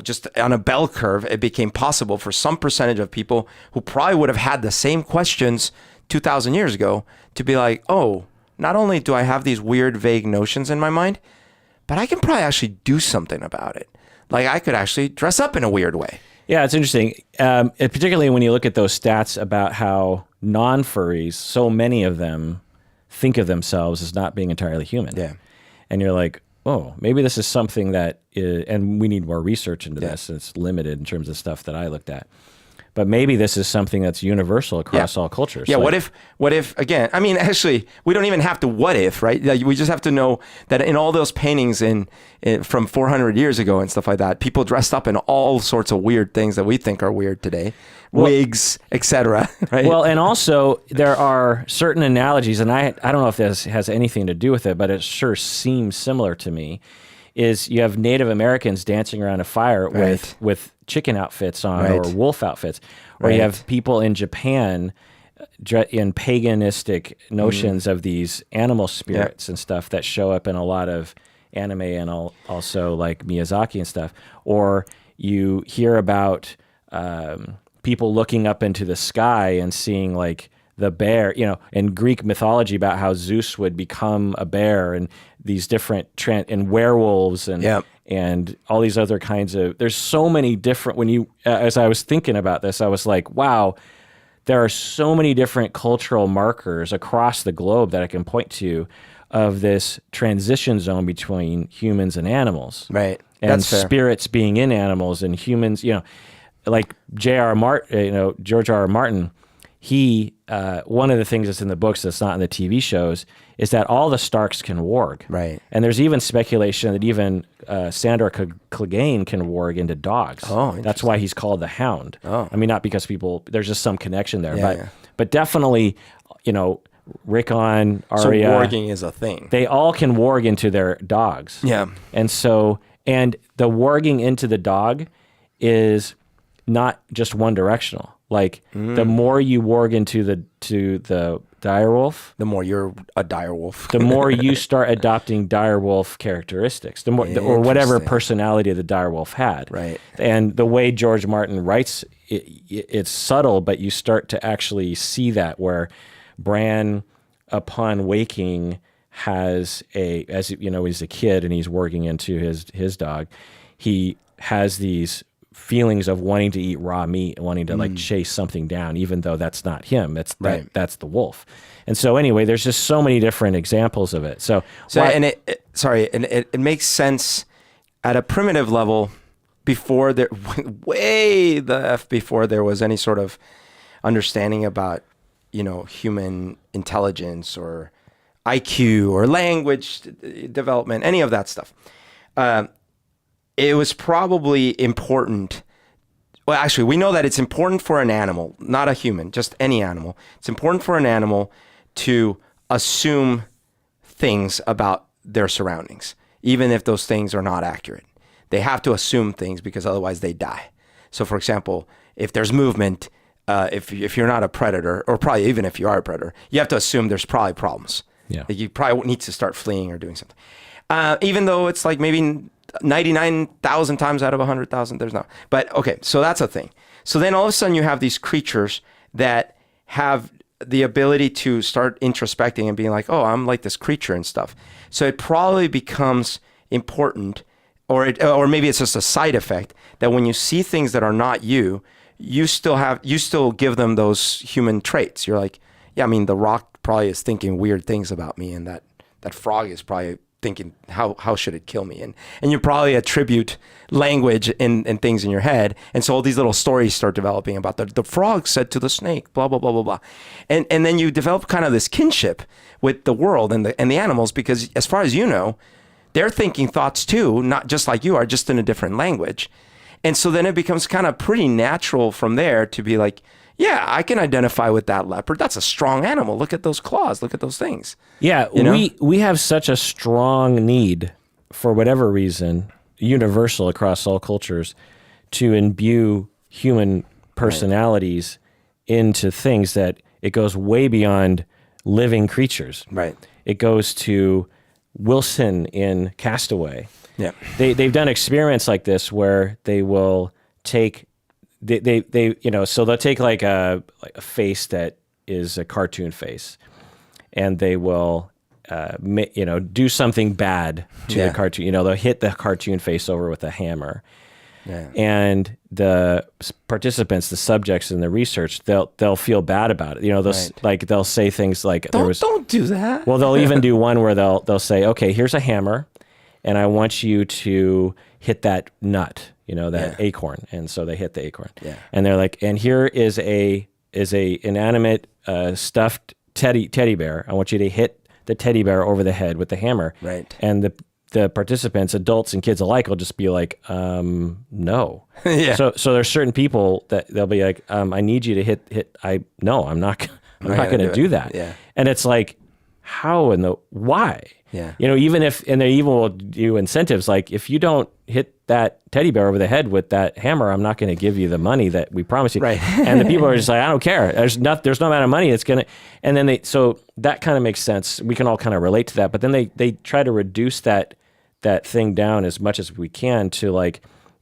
just on a bell curve, it became possible for some percentage of people who probably would have had the same questions 2,000 years ago to be like, oh, not only do I have these weird, vague notions in my mind, but I can probably actually do something about it. Like I could actually dress up in a weird way. Yeah, it's interesting, particularly when you look at those stats about how non-furries, so many of them think of themselves as not being entirely human. Yeah. And you're like, oh, maybe this is something that is, and we need more research into this. It's limited in terms of stuff that I looked at. But maybe this is something that's universal across all cultures. Yeah, like, what if, again, I mean, actually, we don't even have to what if, right? We just have to know that in all those paintings from 400 years ago and stuff like that, people dressed up in all sorts of weird things that we think are weird today. Wigs, etc. Right? Well, and also there are certain analogies, and I don't know if this has anything to do with it, but it sure seems similar to me, is you have Native Americans dancing around a fire with chicken outfits on or wolf outfits, or you have people in Japan in paganistic notions of these animal spirits and stuff that show up in a lot of anime and also like Miyazaki and stuff. Or you hear about people looking up into the sky and seeing like the bear, in Greek mythology about how Zeus would become a bear, and these different and werewolves and all these other kinds of, there's so many different, as I was thinking about this, I was like, wow, there are so many different cultural markers across the globe that I can point to of this transition zone between humans and animals. Right. And That's fair. Spirits being in animals and humans, like George R. R. Martin, he, one of the things that's in the books that's not in the TV shows is that all the Starks can warg. Right. And there's even speculation that even Sandor Clegane can warg into dogs. Oh, that's why he's called the Hound. Oh. I mean, not because there's just some connection there, but definitely, Rickon, Arya. So warging is a thing. They all can warg into their dogs. Yeah. And the warging into the dog is not just one directional. Like the more you warg into the direwolf, the more you're a direwolf. the more you start adopting direwolf characteristics, the more or whatever personality the direwolf had. Right. And the way George Martin writes, it's subtle, but you start to actually see that where Bran, upon waking, has as he's a kid and he's warging into his dog, he has these feelings of wanting to eat raw meat and wanting to like chase something down, even though that's not him. That's the wolf. And so anyway, there's just so many different examples of it. It makes sense at a primitive level before there, before there was any sort of understanding about, human intelligence or IQ or language development, any of that stuff. It was probably important. Well, actually, we know that it's important for an animal, not a human, just any animal. It's important for an animal to assume things about their surroundings, even if those things are not accurate. They have to assume things because otherwise they die. So, for example, if there's movement, if you're not a predator, or probably even if you are a predator, you have to assume there's probably problems. Yeah. Like you probably need to start fleeing or doing something. Even though it's like maybe 99,000 times out of 100,000, there's not. But okay, so that's a thing. So then all of a sudden you have these creatures that have the ability to start introspecting and being like, oh, I'm like this creature and stuff. So it probably becomes important, or maybe it's just a side effect, that when you see things that are not you still give them those human traits. You're like, yeah, I mean, the rock probably is thinking weird things about me, and that frog is probably thinking, how should it kill me? And you probably attribute language and things in your head. And so all these little stories start developing about the frog said to the snake, blah, blah, blah, blah, blah. And then you develop kind of this kinship with the world and the animals, because as far as you know, they're thinking thoughts too, not just like you are, just in a different language. And so then it becomes kind of pretty natural from there to be like, yeah, I can identify with that leopard. That's a strong animal. Look at those claws. Look at those things. Yeah, we have such a strong need, for whatever reason, universal across all cultures, to imbue human personalities into things that it goes way beyond living creatures. Right. It goes to Wilson in Castaway. Yeah. They've done experiments like this where they will take so they'll take like a face that is a cartoon face, and they will do something bad to the cartoon. They'll hit the cartoon face over with a hammer. Yeah. And the participants, the subjects in the research, they'll feel bad about it. They'll say things like, "Don't do that." Well, they'll even do one where they'll say, "Okay, here's a hammer, and I want you to hit that nut, that acorn." And so they hit the acorn. Yeah. And they're like, "And here is a inanimate stuffed teddy bear. I want you to hit the teddy bear over the head with the hammer." Right. And the participants, adults and kids alike, will just be like, no. Yeah. So there's certain people that they'll be like, I need you to hit. No, I'm not going to do that. Yeah. And it's like, how and why? Yeah. Even if, and they even will do incentives, like if you don't hit that teddy bear over the head with that hammer, I'm not going to give you the money that we promised you. Right. And the people are just like, I don't care. There's no amount of money that's going to, and then so that kind of makes sense. We can all kind of relate to that, but then they try to reduce that thing down as much as we can to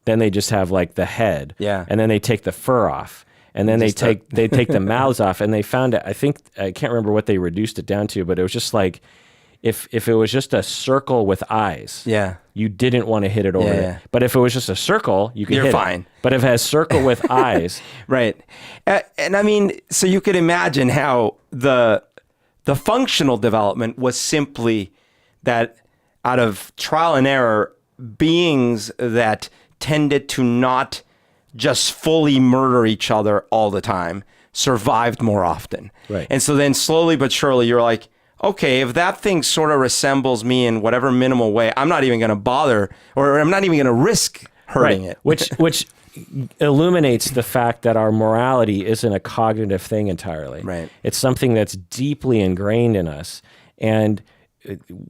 then they just have like the head. Yeah. And then they take the fur off. And then they take the mouths off, and they found it. I can't remember what they reduced it down to, but it was just like, if it was just a circle with eyes, you didn't want to hit it over there. But if it was just a circle, you could hit fine. it. But if it has circle with eyes, right? And I mean, so you could imagine how the functional development was simply that out of trial and error, beings that tended to not just fully murder each other all the time survived more often. Right. And so then slowly but surely you're like, okay, if that thing sort of resembles me in whatever minimal way, I'm not even going to bother, or I'm not even going to risk hurting it. Which illuminates the fact that our morality isn't a cognitive thing entirely. Right. It's something that's deeply ingrained in us. And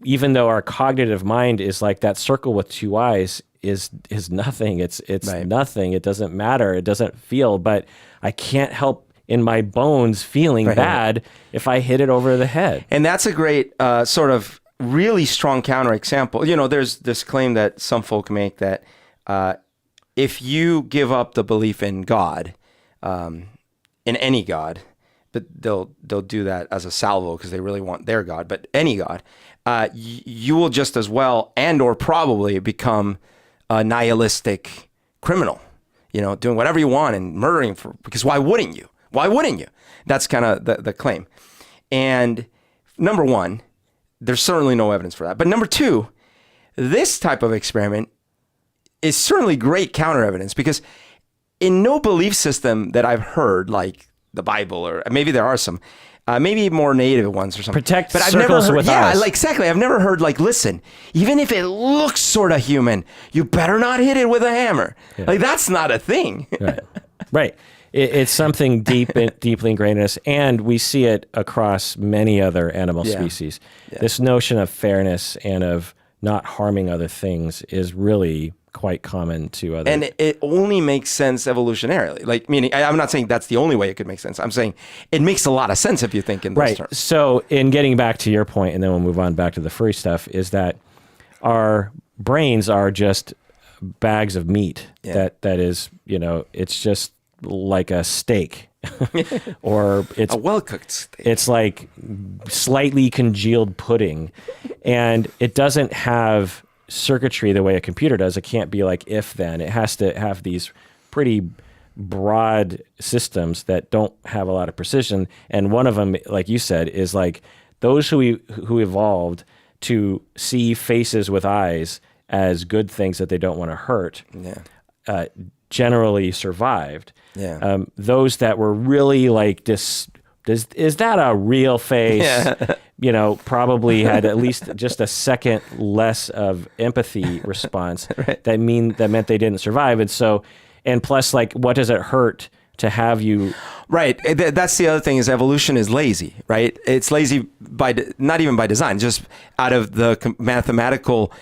even though our cognitive mind is like that circle with two eyes is nothing. It's right. nothing. It doesn't matter. It doesn't feel, but I can't help in my bones feeling bad if I hit it over the head. And that's a great sort of really strong counterexample. There's this claim that some folk make that if you give up the belief in God, in any God, but they'll do that as a salvo because they really want their God, but any God, you will just as well and or probably become a nihilistic criminal, doing whatever you want and murdering because why wouldn't you? Why wouldn't you? That's kind of the claim. And number one, there's certainly no evidence for that. But number two, this type of experiment is certainly great counter evidence because in no belief system that I've heard, like the Bible, or maybe there are some, maybe more native ones or something. Protect but I've circles never heard, with eyes. Exactly. I've never heard listen, even if it looks sort of human, you better not hit it with a hammer. Yeah. That's not a thing. Right. It's something deeply ingrained in us, and we see it across many other animal species. Yeah. This notion of fairness and of not harming other things is really quite common to others. And it only makes sense evolutionarily. Meaning, I'm not saying that's the only way it could make sense. I'm saying it makes a lot of sense if you think in those terms. So in getting back to your point, and then we'll move on back to the furry stuff, is that our brains are just bags of meat that is, it's just like a steak. Or it's a well-cooked steak. It's like slightly congealed pudding, and it doesn't have circuitry the way a computer does. It can't be like if then. It has to have these pretty broad systems that don't have a lot of precision. And one of them, like you said, is like those who evolved to see faces with eyes as good things that they don't want to hurt. Generally survived. Those that were really like this, is that a real face? Probably had at least just a second less of empathy response. That meant they didn't survive. And plus, like, what does it hurt to have you? Right. That's the other thing is evolution is lazy, right? It's lazy not even by design, just out of the mathematical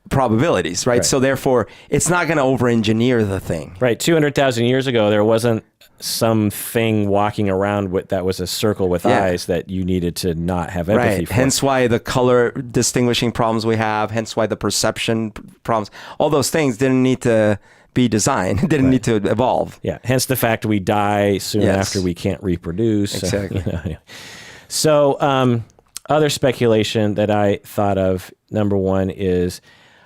probabilities, right? So therefore, it's not going to over-engineer the thing. Right. 200,000 years ago, there wasn't something walking around that was a circle with eyes that you needed to not have empathy for. Hence why the color distinguishing problems we have, hence why the perception problems, all those things didn't need to be designed, didn't need to evolve. Yeah. Hence the fact we die soon after we can't reproduce. Exactly. So, other speculation that I thought of, number one, is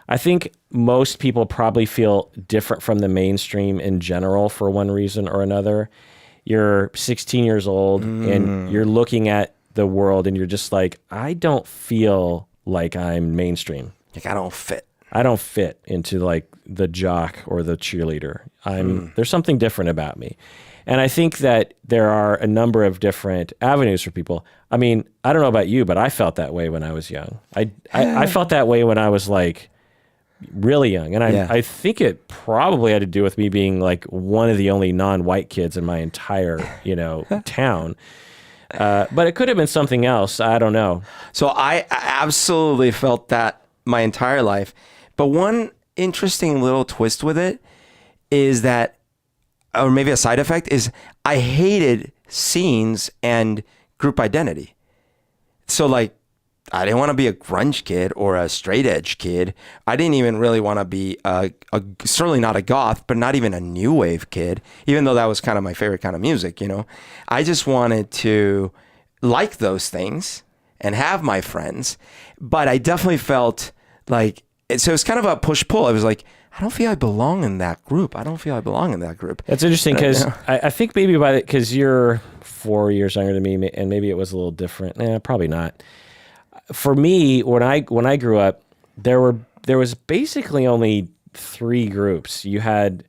I think most people probably feel different from the mainstream in general for one reason or another. You're 16 years old and you're looking at the world and you're just like, I don't feel like I'm mainstream. Like, I don't fit. I don't fit into like the jock or the cheerleader. There's something different about me. And I think that there are a number of different avenues for people. I mean, I don't know about you, but I felt that way when I was young. I felt that way when I was like really young. And I think it probably had to do with me being like one of the only non-white kids in my entire, town. But it could have been something else. I don't know. So I absolutely felt that my entire life. But one interesting little twist with it is that, or maybe a side effect, is I hated scenes and group identity. So like, I didn't want to be a grunge kid or a straight edge kid. I didn't even really want to be certainly not a goth, but not even a new wave kid, even though that was kind of my favorite kind of music, I just wanted to like those things and have my friends. But I definitely felt like, so it's kind of a push-pull. I was like, I don't feel I belong in that group. I don't feel I belong in that group. That's interesting because I think maybe because you're 4 years younger than me, and maybe it was a little different. Probably not. For me, when I grew up, there was basically only 3 groups. You had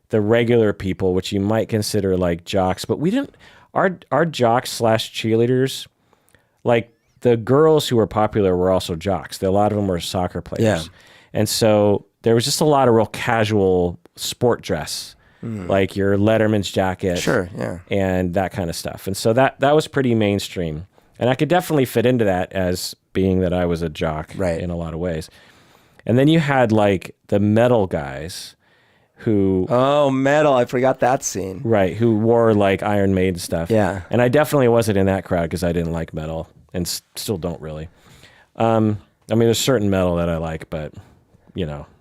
the regular people, which you might consider like jocks, but we didn't. Our jocks / cheerleaders, like the girls who were popular were also jocks. A lot of them were soccer players, and so there was just a lot of real casual sport dress, like your Letterman's jacket, and that kind of stuff. And so that was pretty mainstream. And I could definitely fit into that as being that I was a jock in a lot of ways. And then you had like the metal guys who... Oh, metal. I forgot that scene. Right. Who wore like Iron Maiden stuff. Yeah. And I definitely wasn't in that crowd because I didn't like metal and still don't really. I mean, there's certain metal that I like, but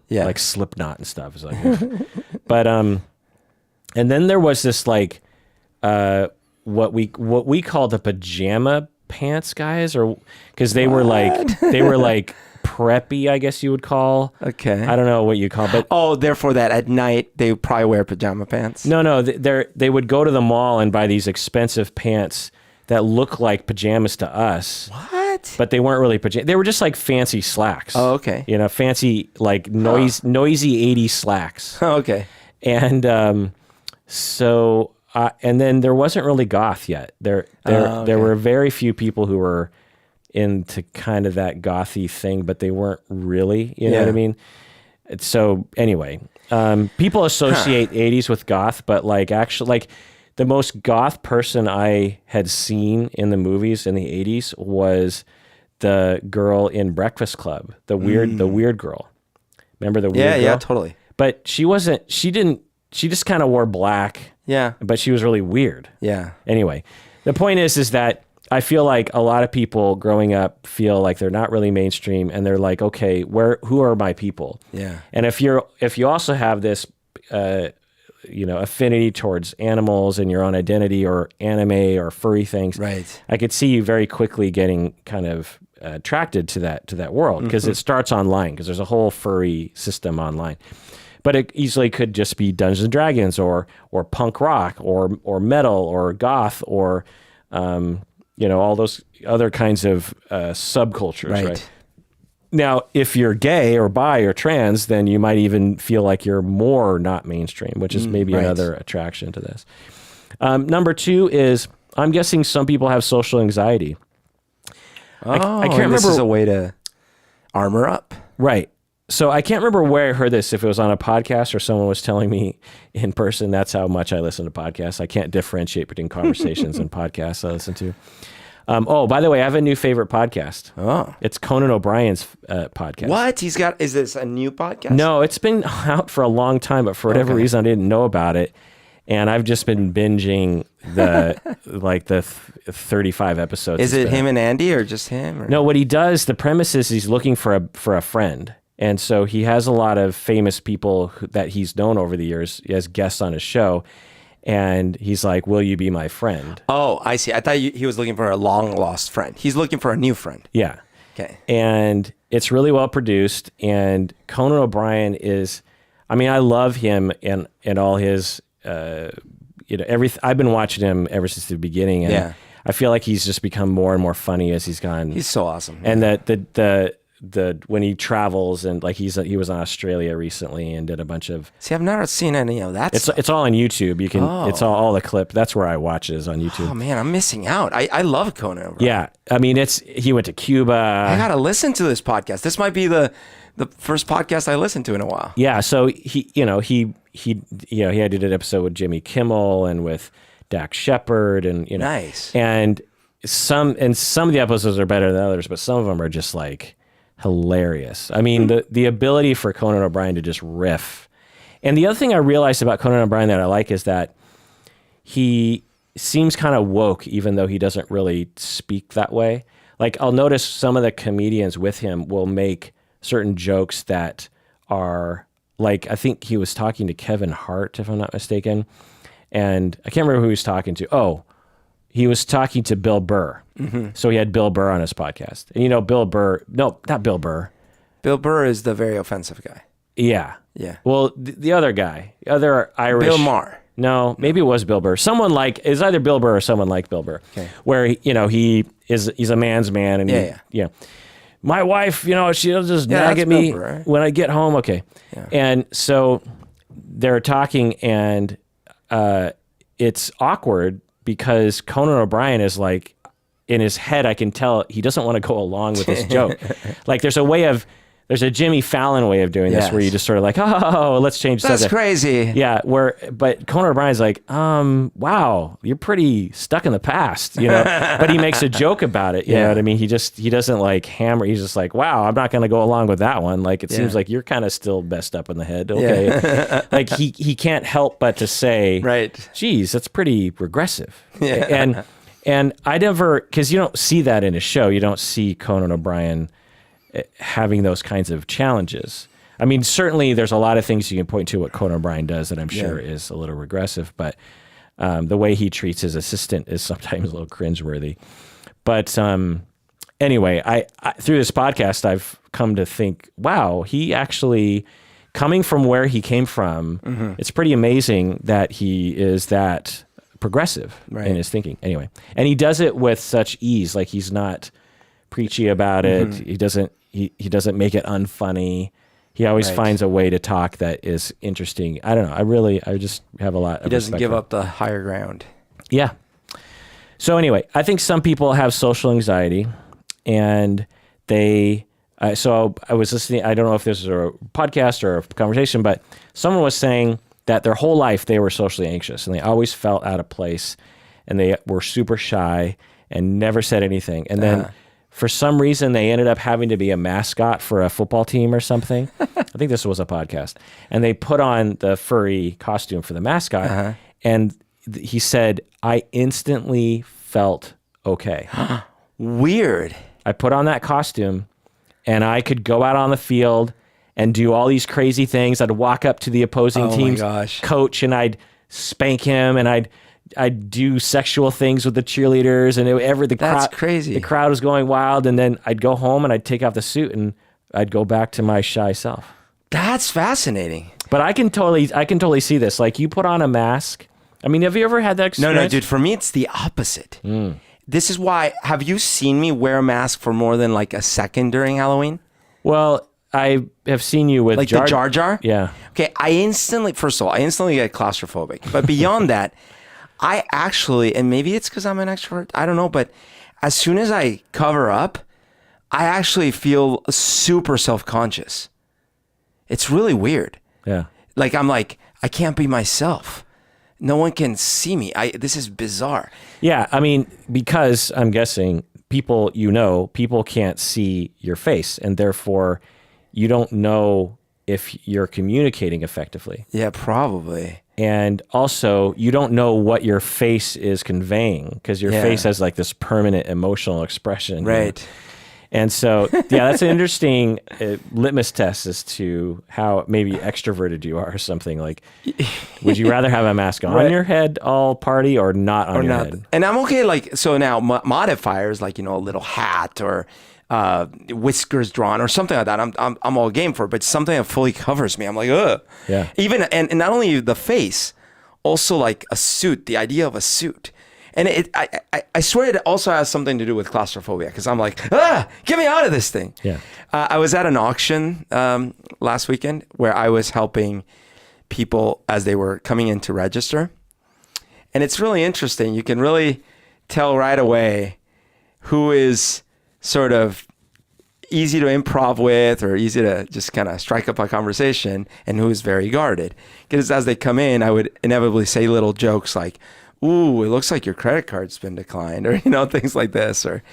like Slipknot and stuff is like... But, and then there was this like, what we call the pajama pants guys, or because they were like preppy, I guess you would call. Okay. I don't know what you call, but therefore that at night they would probably wear pajama pants. No, they would go to the mall and buy these expensive pants that look like pajamas to us. What? But they weren't really pajamas. They were just like fancy slacks. Oh, okay. Fancy like noisy 80s slacks. Oh, okay. And so. And then there wasn't really goth yet. There were very few people who were into kind of that gothy thing, but they weren't really. You know what I mean? So anyway, people associate 80s with goth, but like actually, like the most goth person I had seen in the movies in the 80s was the girl in Breakfast Club, the weird girl. Remember the weird girl? Yeah, totally. But she just kind of wore black. Yeah. But she was really weird. Yeah. Anyway, the point is that I feel like a lot of people growing up feel like they're not really mainstream and they're like, okay, who are my people? Yeah. And if you also have this, affinity towards animals and your own identity or anime or furry things, right. I could see you very quickly getting kind of attracted to that world because it starts online because there's a whole furry system online. But it easily could just be Dungeons and Dragons or punk rock or metal or goth or all those other kinds of subcultures, right? Now, if you're gay or bi or trans, then you might even feel like you're more not mainstream, which is maybe another attraction to this. Number 2 is I'm guessing some people have social anxiety. I can't remember. This is a way to armor up, right? So I can't remember where I heard this, if it was on a podcast or someone was telling me in person. That's how much I listen to podcasts. I can't differentiate between conversations and podcasts I listen to. By the way, I have a new favorite podcast. Oh. It's Conan O'Brien's podcast. What? Is this a new podcast? No, it's been out for a long time, but for whatever reason, I didn't know about it. And I've just been binging the 35 episodes. Is it him and Andy or just him? Or? No, what he does, the premise is he's looking for a friend. And so he has a lot of famous people that he's known over the years as guests on his show. And he's like, will you be my friend? Oh, I see. I thought he was looking for a long lost friend. He's looking for a new friend. Yeah. Okay. And it's really well produced. And Conan O'Brien is, I mean, I love him and all his, I've been watching him ever since the beginning. And yeah. I feel like he's just become more and more funny as he's gone. He's so awesome. And the when he travels and like he was in Australia recently and did a bunch of. See, I've never seen any of that. It's all on YouTube. You can. It's all the clip. That's where I watch it, is on YouTube. Oh man, I'm missing out. I love Conan O'Brien. Yeah, I mean he went to Cuba. I gotta listen to this podcast. This might be the first podcast I listened to in a while. Yeah, so he had to do an episode with Jimmy Kimmel and with Dax Shepard and Nice. And some of the episodes are better than others, but some of them are just like hilarious. I mean, the ability for Conan O'Brien to just riff. And the other thing I realized about Conan O'Brien that I like is that he seems kind of woke, even though he doesn't really speak that way. Like I'll notice some of the comedians with him will make certain jokes that are like, I think he was talking to Kevin Hart, if I'm not mistaken. And I can't remember who he was talking to. Oh, he was talking to Bill Burr. Mm-hmm. So he had Bill Burr on his podcast. And Bill Burr, no, not Bill Burr. Bill Burr is the very offensive guy. Yeah. Yeah. Well, the other guy, other Irish. Bill Maher. No, maybe it was Bill Burr. It's either Bill Burr or someone like Bill Burr. Okay. Where, he's a man's man. And my wife, she'll just nag at me when I get home. Okay. Yeah. And so they're talking and it's awkward because Conan O'Brien is like, in his head, I can tell he doesn't want to go along with this joke. Like there's a Jimmy Fallon way of doing this where you just sort of like, oh, let's change That's subject. crazy. Yeah, but Conan O'Brien's like, wow, you're pretty stuck in the past, but he makes a joke about it, you know what I mean? He doesn't like hammer, he's just like, wow, I'm not going to go along with that one. Like, it seems like you're kind of still messed up in the head. Okay. Yeah. Like he can't help but to say, right, geez, that's pretty regressive. Yeah. And I never, because you don't see that in his show. You don't see Conan O'Brien having those kinds of challenges. I mean, certainly there's a lot of things you can point to what Conan O'Brien does that I'm sure is a little regressive, but the way he treats his assistant is sometimes a little cringeworthy. But anyway, I through this podcast, I've come to think, wow, he actually, coming from where he came from, it's pretty amazing that he is that progressive in his thinking. Anyway, and he does it with such ease. Like he's not preachy about it. He doesn't make it unfunny. He always finds a way to talk that is interesting. I don't know. I just have a lot of respect. He doesn't give up the higher ground. Yeah. So anyway, I think some people have social anxiety and so I was listening, I don't know if this is a podcast or a conversation, but someone was saying that their whole life they were socially anxious and they always felt out of place and they were super shy and never said anything. And then for some reason they ended up having to be a mascot for a football team or something. I think this was a podcast. And they put on the furry costume for the mascot. And he said, I instantly felt okay. Weird. I put on that costume and I could go out on the field and do all these crazy things. I'd walk up to the opposing team's coach and I'd spank him and I'd do sexual things with the cheerleaders and That's crazy. The crowd was going wild, and then I'd go home and I'd take off the suit and I'd go back to my shy self. That's fascinating. But I can totally see this. Like you put on a mask. I mean, have you ever had that experience? No, dude. For me, it's the opposite. This is why. Have you seen me wear a mask for more than like a second during Halloween? Well, I have seen you with like the Jar Jar. Yeah. Okay. First of all, I instantly get claustrophobic. But beyond that, I actually, and maybe it's because I'm an extrovert, I don't know, but as soon as I cover up, I actually feel super self-conscious. It's really weird. Yeah. Like I'm like, I can't be myself. No one can see me. This is bizarre. Yeah, I mean, because I'm guessing people can't see your face, and therefore you don't know if you're communicating effectively. Yeah, probably. And also, you don't know what your face is conveying because your face has like this permanent emotional expression. Right. And so, yeah, that's an interesting litmus test as to how maybe extroverted you are or something. Like, would you rather have a mask on your head all party or not on your head? And I'm okay, like, so now modifiers, like, a little hat or whiskers drawn or something like that, I'm all game for it. But something that fully covers me, I'm like, ugh. Yeah. Even, and not only the face, also like a suit, the idea of a suit. And I swear it also has something to do with claustrophobia because I'm like, get me out of this thing. Yeah. I was at an auction last weekend where I was helping people as they were coming in to register. And it's really interesting. You can really tell right away who is sort of easy to improv with or easy to just kind of strike up a conversation and who is very guarded. Because as they come in, I would inevitably say little jokes like, ooh, it looks like your credit card's been declined, or, things like this, or,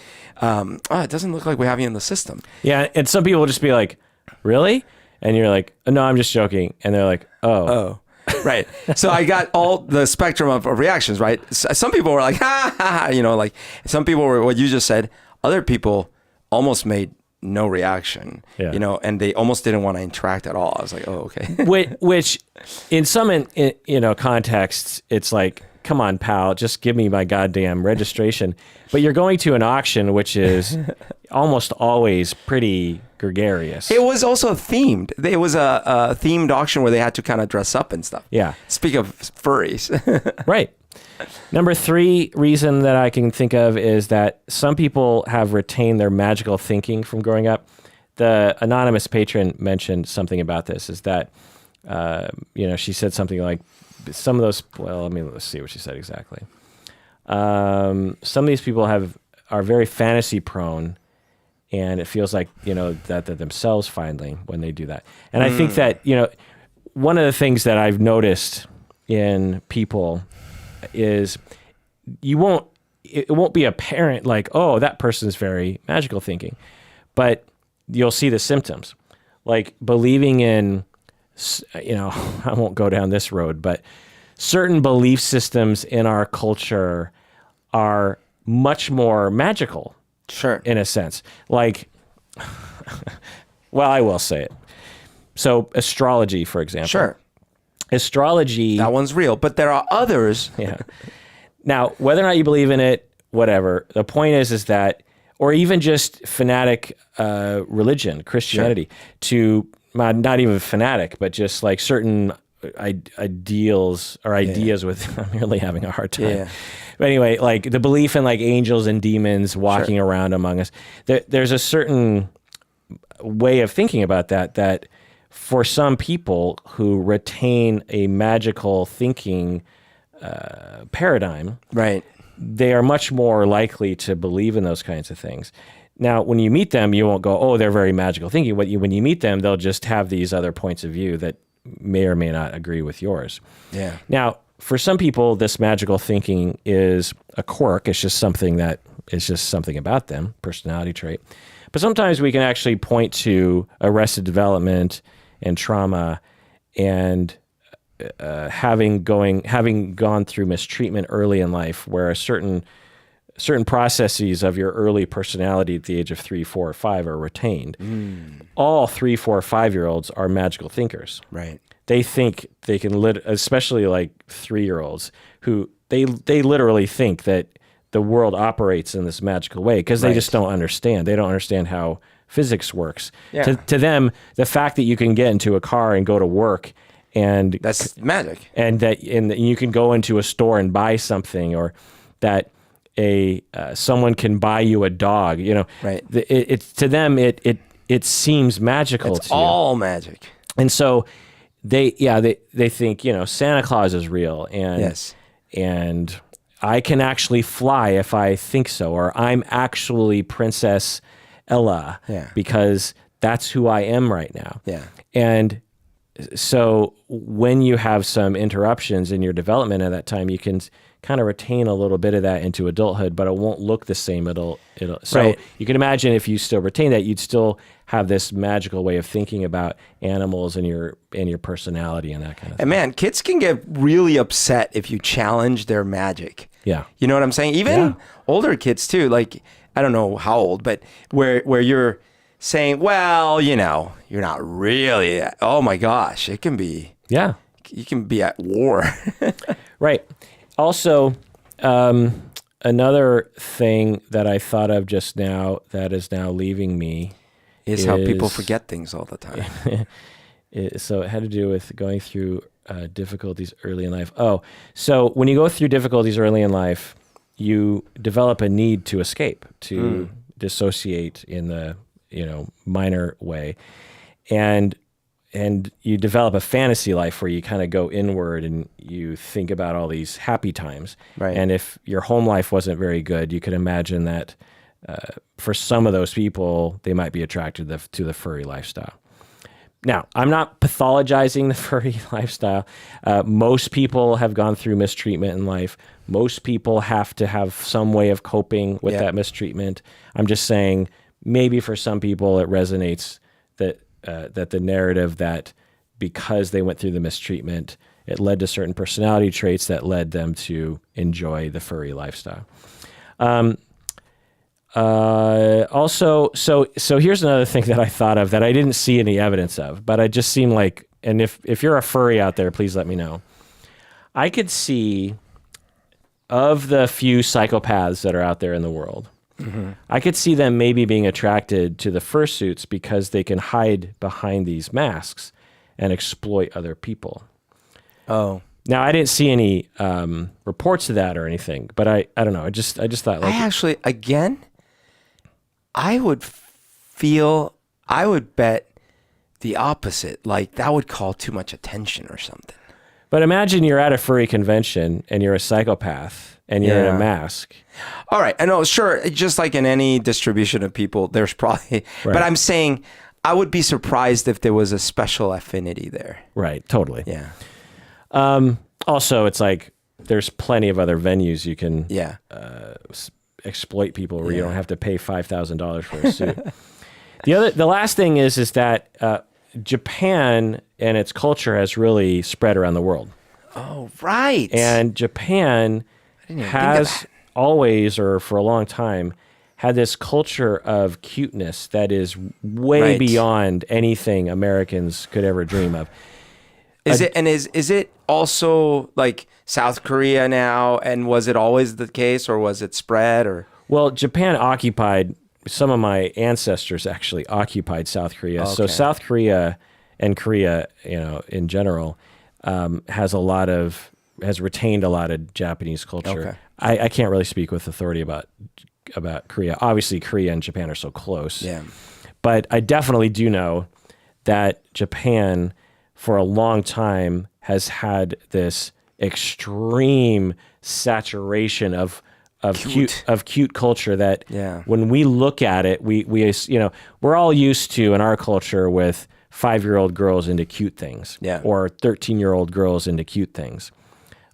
it doesn't look like we have you in the system. Yeah, and some people will just be like, really? And you're like, oh, no, I'm just joking. And they're like, oh. Right. So I got all the spectrum of reactions, right? Some people were like, ha, ha, ha, like some people were what you just said. Other people almost made no reaction, and they almost didn't want to interact at all. I was like, oh, okay. Which in some, contexts, it's like, come on, pal, just give me my goddamn registration. But you're going to an auction, which is almost always pretty gregarious. It was also themed. It was a themed auction where they had to kind of dress up and stuff. Yeah. Speak of furries. Right. Number 3 reason that I can think of is that some people have retained their magical thinking from growing up. The anonymous patron mentioned something about this, is that, she said something like, some of those, let's see what she said exactly. Some of these people are very fantasy prone, and it feels like, that they're themselves finally when they do that. And I think that, one of the things that I've noticed in people is it won't be apparent like, oh, that person's very magical thinking, but you'll see the symptoms, like believing in, I won't go down this road, but certain belief systems in our culture are much more magical. Sure. In a sense. Like, well, I will say it. So astrology, for example. Sure. Astrology. That one's real, but there are others. Yeah. Now, whether or not you believe in it, whatever, the point is that, or even just fanatic religion, Christianity, to not even fanatic, but just like certain ideals or ideas with, I'm really having a hard time. Yeah. But anyway, like the belief in like angels and demons walking around among us, there's a certain way of thinking about that for some people who retain a magical thinking paradigm, right, they are much more likely to believe in those kinds of things. Now, when you meet them, you won't go, oh, they're very magical thinking. When you meet them, they'll just have these other points of view that may or may not agree with yours. Yeah. Now, for some people, this magical thinking is a quirk. It's just something about them, personality trait. But sometimes we can actually point to arrested development and trauma and having gone through mistreatment early in life, where certain processes of your early personality at the age of 3, 4, or 5 are retained. All 3, 4, 5-year-olds are magical thinkers. Right. They think they can, especially like 3-year-olds, who they literally think that the world operates in this magical way because they just don't understand. They don't understand how physics works. Yeah. To them, the fact that you can get into a car and go to work and that's magic, and you can go into a store and buy something, or that someone can buy you a dog. Right. To them it seems magical. It's to you. all magic, and so they think Santa Claus is real, and I can actually fly if I think so, or I'm actually Princess Ella because that's who I am right now. Yeah. And so when you have some interruptions in your development at that time, you can kind of retain a little bit of that into adulthood, but it won't look the same. So Right. you can imagine if you still retain that, you'd still have this magical way of thinking about animals and your personality and that kind of thing. And man, kids can get really upset if you challenge their magic. Yeah. You know what I'm saying? Even older kids too. Like, I don't know how old, but where you're saying, well, you know, you're not really. Oh my gosh, it can be. Yeah. You can be at war. Right. Also, another thing that I thought of just now that is now leaving me is how people forget things all the time. So it had to do with going through difficulties early in life. Oh, so when you go through difficulties early in life, you develop a need to escape, to dissociate in the minor way, and you develop a fantasy life where you kind of go inward and you think about all these happy times. Right. And if your home life wasn't very good, you could imagine that for some of those people, they might be attracted to the furry lifestyle. Now, I'm not pathologizing the furry lifestyle. Most people have gone through mistreatment in life. Most people have to have some way of coping with that mistreatment. I'm just saying maybe for some people it resonates that the narrative that because they went through the mistreatment, it led to certain personality traits that led them to enjoy the furry lifestyle. Also, so here's another thing that I thought of that I didn't see any evidence of, but I just seem like, and if you're a furry out there, please let me know. I could see of the few psychopaths that are out there in the world, I could see them maybe being attracted to the fursuits because they can hide behind these masks and exploit other people. Oh. Now, I didn't see any reports of that or anything, but I don't know. I just thought like... I actually, again, I would bet the opposite. Like, that would call too much attention or something. But imagine you're at a furry convention and you're a psychopath and you're in a mask. All right. I know, sure. Just like in any distribution of people, there's probably... Right. But I'm saying I would be surprised if there was a special affinity there. Right. Totally. Yeah. Also, it's like there's plenty of other venues you can exploit people where you don't have to pay $5,000 for a suit. The last thing is that Japan and its culture has really spread around the world. Oh, right. And Japan has always, or for a long time, had this culture of cuteness that is way beyond anything Americans could ever dream of. Is it also like South Korea now? And was it always the case, or was it spread? Or well, Japan occupied. Some of my ancestors actually occupied South Korea. Okay. So South Korea and Korea, in general, has retained a lot of Japanese culture. Okay. I can't really speak with authority about Korea. Obviously, Korea and Japan are so close. Yeah. But I definitely do know that Japan, for a long time, has had this extreme saturation of cute culture that when we look at it, we're all used to in our culture with 5-year-old girls into cute things, or 13-year-old girls into cute things,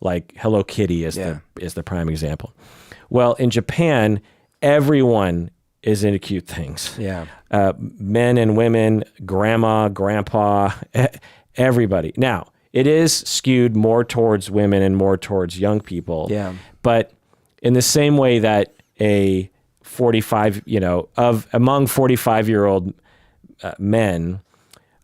like Hello Kitty is the prime example. Well, in Japan, everyone is into cute things. Yeah. Men and women, grandma, grandpa, everybody. Now, it is skewed more towards women and more towards young people. Yeah. But in the same way that a 45, among 45-year-old men,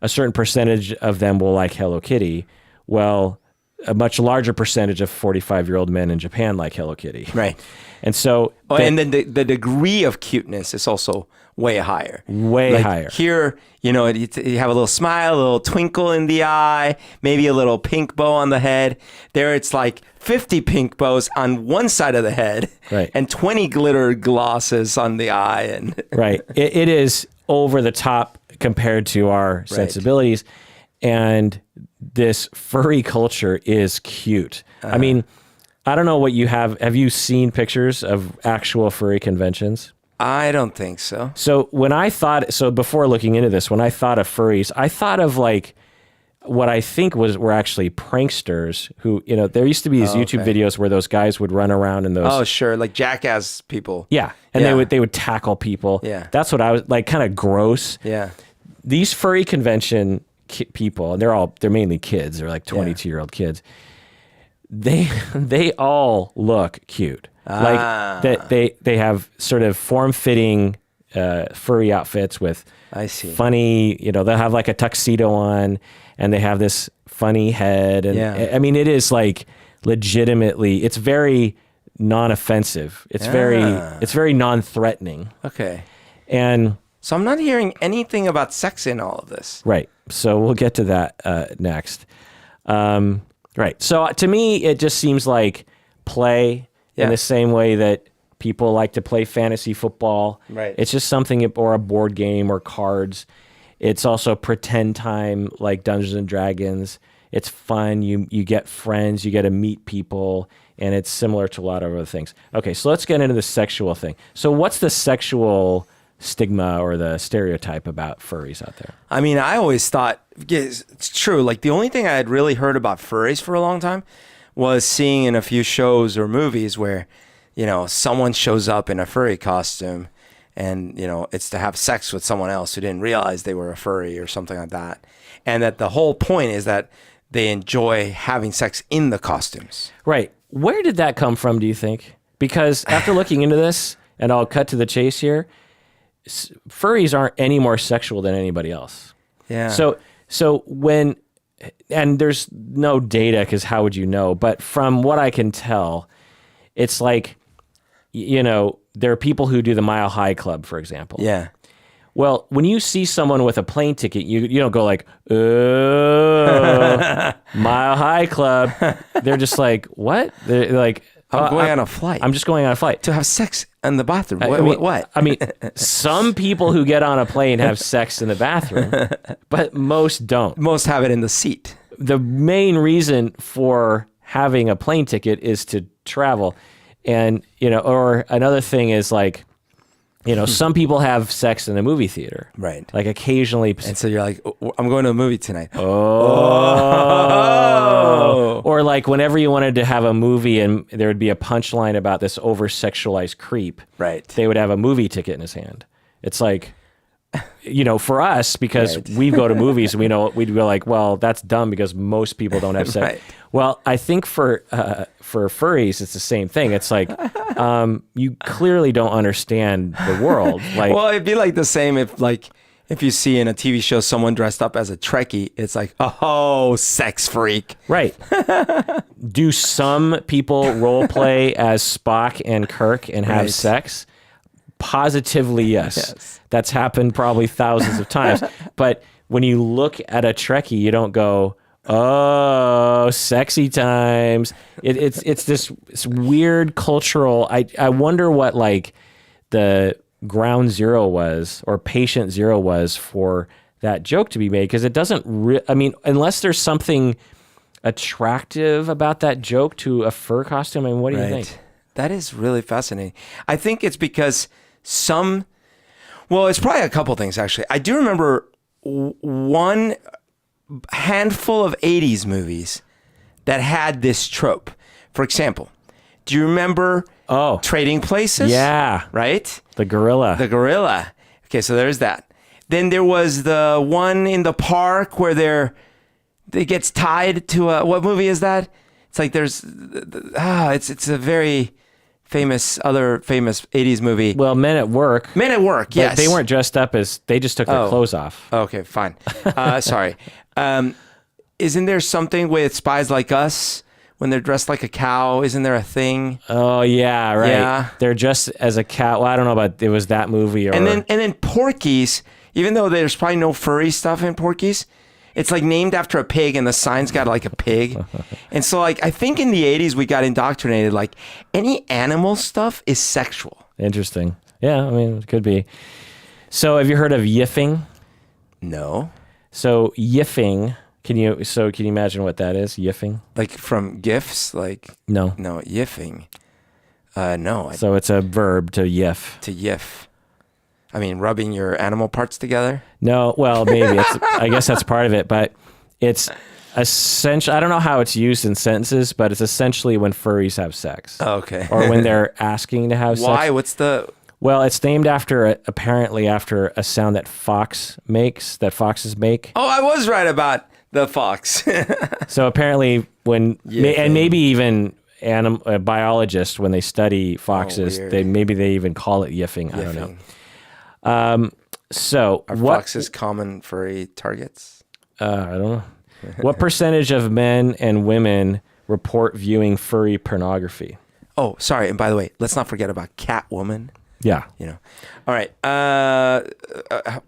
a certain percentage of them will like Hello Kitty. Well, a much larger percentage of 45-year-old men in Japan like Hello Kitty. Right. And so... and then the degree of cuteness is also way higher. Way higher. Here, you have a little smile, a little twinkle in the eye, maybe a little pink bow on the head. There it's like 50 pink bows on one side of the head, right, and 20 glitter glosses on the eye. And right. It is over the top compared to our sensibilities. And this furry culture is cute. I mean, I don't know what you have. Have you seen pictures of actual furry conventions? I don't think so. So before looking into this, when I thought of furries, I thought of like what I think were actually pranksters who, there used to be these YouTube videos where those guys would run around in those. Oh, sure. Like jackass people. Yeah. And they would tackle people. Yeah. That's what I was like, kind of gross. Yeah. These furry convention people, and they're mainly kids. They're like 22-year-old kids. They all look cute. Like that they have sort of form-fitting furry outfits with funny, they'll have like a tuxedo on and they have this funny head. And I mean, it is like legitimately, it's very non-offensive. It's very non-threatening. Okay. And so I'm not hearing anything about sex in all of this. Right. So we'll get to that next. Right. So to me, it just seems like play in the same way that people like to play fantasy football. Right. It's just something, or a board game or cards. It's also pretend time like Dungeons and Dragons. It's fun. You get friends. You get to meet people. And it's similar to a lot of other things. Okay, so let's get into the sexual thing. So what's the sexual stigma or the stereotype about furries out there? I mean, I always thought, it's true. Like the only thing I had really heard about furries for a long time was seeing in a few shows or movies where, someone shows up in a furry costume and, it's to have sex with someone else who didn't realize they were a furry or something like that. And that the whole point is that they enjoy having sex in the costumes. Right. Where did that come from, do you think? Because after looking into this, and I'll cut to the chase here, furries aren't any more sexual than anybody else. Yeah. So when, and there's no data because how would you know? But from what I can tell, it's like, there are people who do the Mile High Club, for example. Yeah. Well, when you see someone with a plane ticket, you don't go like, oh, Mile High Club. They're just like, what? They're like, I'm going on a flight. I'm just going on a flight. To have sex in the bathroom. What? I mean, some people who get on a plane have sex in the bathroom, but most don't. Most have it in the seat. The main reason for having a plane ticket is to travel. And, or another thing is like, some people have sex in the movie theater. Right. Like occasionally. And so you're like, I'm going to a movie tonight. Oh. Or like whenever you wanted to have a movie and there would be a punchline about this over-sexualized creep. Right. They would have a movie ticket in his hand. It's like, for us, because we go to movies, we'd go like, well, that's dumb because most people don't have sex. Right. Well, I think for furries, it's the same thing. It's like, you clearly don't understand the world. Like, well, it'd be like the same if you see in a TV show someone dressed up as a Trekkie, it's like, oh, sex freak. Right. Do some people role play as Spock and Kirk and have sex? Positively, yes. That's happened probably thousands of times. But when you look at a Trekkie, you don't go, oh, sexy times. It's this weird cultural. I wonder what like the ground zero was or patient zero was for that joke to be made, because it doesn't. I mean, unless there's something attractive about that joke to a fur costume. I mean, what do you think? That is really fascinating. I think it's because it's probably a couple things actually. I do remember one handful of 80s movies that had this trope. For example, do you remember Trading Places? Yeah. Right? The gorilla. Okay, so there's that. Then there was the one in the park where they gets tied to what movie is that? It's like there's it's a very famous 80s movie. Well, Men at Work. Yes. They weren't dressed up as, they just took their clothes off. Okay, fine. Sorry. Isn't there something with Spies Like Us when they're dressed like a cow? Isn't there a thing? Oh yeah, right. Yeah. They're dressed as a cow. Well, I don't know about it was that movie or. And then Porky's, even though there's probably no furry stuff in Porky's, it's like named after a pig and the sign's got like a pig. And so like I think in the 80s we got indoctrinated like any animal stuff is sexual. Interesting. Yeah, I mean it could be. So have you heard of yiffing? No. So yiffing, can you imagine what that is? Yiffing? Like from GIFs? Like No, yiffing. No. So it's a verb to yiff. To yiff. I mean, rubbing your animal parts together? No, well, maybe. I guess that's part of it. But It's essentially, I don't know how it's used in sentences, but it's essentially when furries have sex. Okay. Or when they're asking to have sex. Why? What's the... Well, it's named apparently after a sound that foxes make. Oh, I was right about the fox. So apparently and maybe even biologists, when they study foxes, weird. they even call it yiffing. I don't know. So Are what foxes common furry targets? I don't know. What percentage of men and women report viewing furry pornography? Oh, sorry. And by the way, let's not forget about Catwoman. Yeah. All right.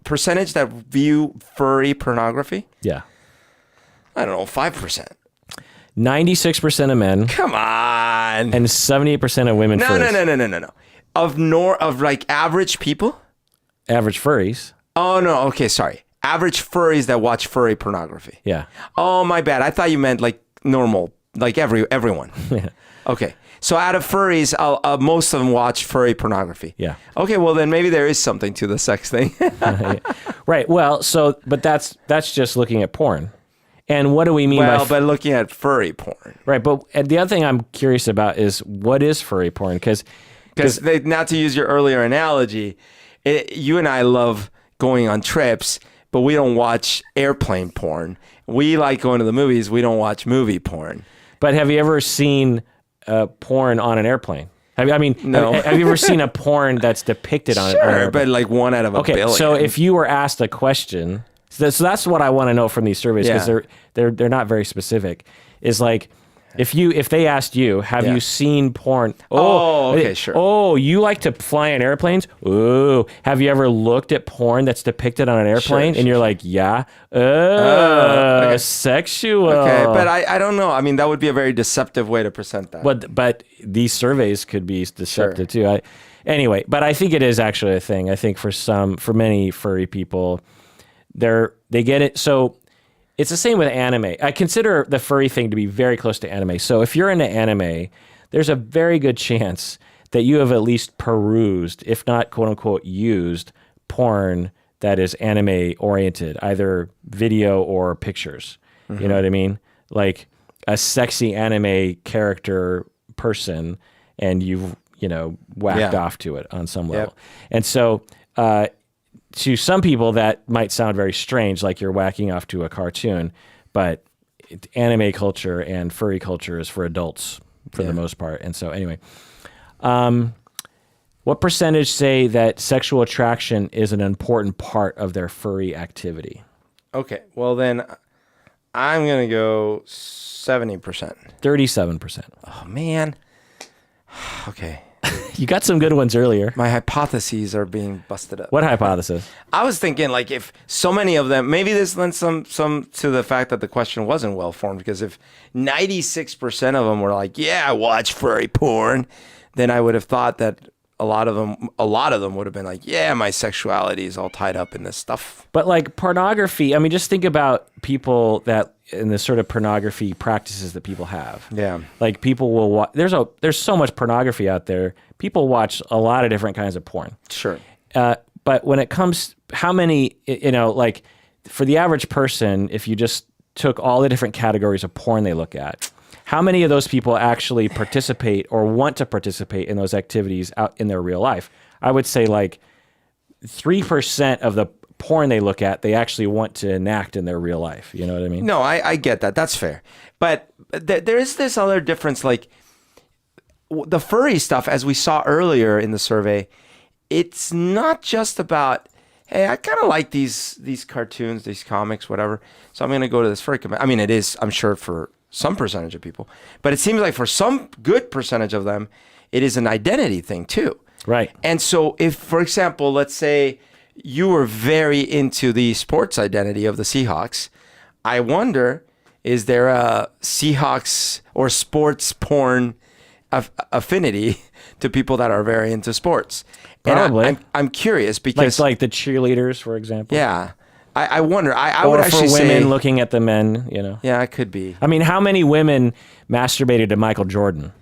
Percentage that view furry pornography? Yeah. I don't know, 5%. 96% of men Come on. and 78% of women furries. No. Of like average people? Average furries. Oh, no. Okay, sorry. Average furries that watch furry pornography. Yeah. Oh, my bad. I thought you meant like normal, like everyone. Yeah. Okay. So out of furries, most of them watch furry pornography. Yeah. Okay, well then maybe there is something to the sex thing. Right. Well, but that's just looking at porn. And what do we mean by... but looking at furry porn. Right. But the other thing I'm curious about is what is furry porn? Because not to use your earlier analogy, you and I love going on trips, but we don't watch airplane porn. We like going to the movies. We don't watch movie porn. But have you ever seen porn on an airplane? No. Have you ever seen a porn that's depicted on an airplane? Sure, but like one out of a billion. So if you were asked a question, so that's what I want to know from these surveys, because they're not very specific. Is like, if they asked you, have you seen porn? Oh, okay, sure. Oh, you like to fly in airplanes? Oh, have you ever looked at porn that's depicted on an airplane? Sure, and you're like, yeah. Okay. Sexual. Okay, but I don't know. I mean, that would be a very deceptive way to present that. But these surveys could be deceptive too. Anyway, but I think it is actually a thing. I think for many furry people, they get it. So it's the same with anime. I consider the furry thing to be very close to anime. So if you're into anime, there's a very good chance that you have at least perused, if not quote unquote used, porn that is anime oriented, either video or pictures. You know what I mean? Like a sexy anime character person, and you've whacked off to it on some level. And so to some people that might sound very strange, like you're whacking off to a cartoon, but anime culture and furry culture is for adults for the most part. And so anyway, what percentage say that sexual attraction is an important part of their furry activity? Okay, well then I'm going to go 70%. 37%. Oh, man. Okay. You got some good ones earlier. My hypotheses are being busted up. What hypothesis? I was thinking, like, if so many of them, maybe this lends some to the fact that the question wasn't well formed, because if 96% of them were like, yeah, I watch furry porn, then I would have thought that a lot of them would have been like, yeah, my sexuality is all tied up in this stuff. But like pornography, I mean, just think about people that in the sort of pornography practices that people have. Yeah. Like people will watch, there's so much pornography out there. People watch a lot of different kinds of porn. Sure. But when it comes, how many, like for the average person, if you just took all the different categories of porn they look at, how many of those people actually participate or want to participate in those activities out in their real life? I would say like 3% of the porn they look at, they actually want to enact in their real life. You know what I mean? No, I get that. That's fair. But there is this other difference, like the furry stuff, as we saw earlier in the survey, it's not just about, hey, I kind of like these cartoons, these comics, whatever, so I'm going to go to this furry comic. I mean, it is, I'm sure, for some percentage of people, but it seems like for some good percentage of them, it is an identity thing too. Right. And so if, for example, let's say you were very into the sports identity of the Seahawks, I wonder, is there a Seahawks or sports porn affinity to people that are very into sports? Probably. And I'm curious because like the cheerleaders, for example. Yeah. I wonder. I or would actually for women say, looking at the men, Yeah, it could be. I mean, how many women masturbated to Michael Jordan?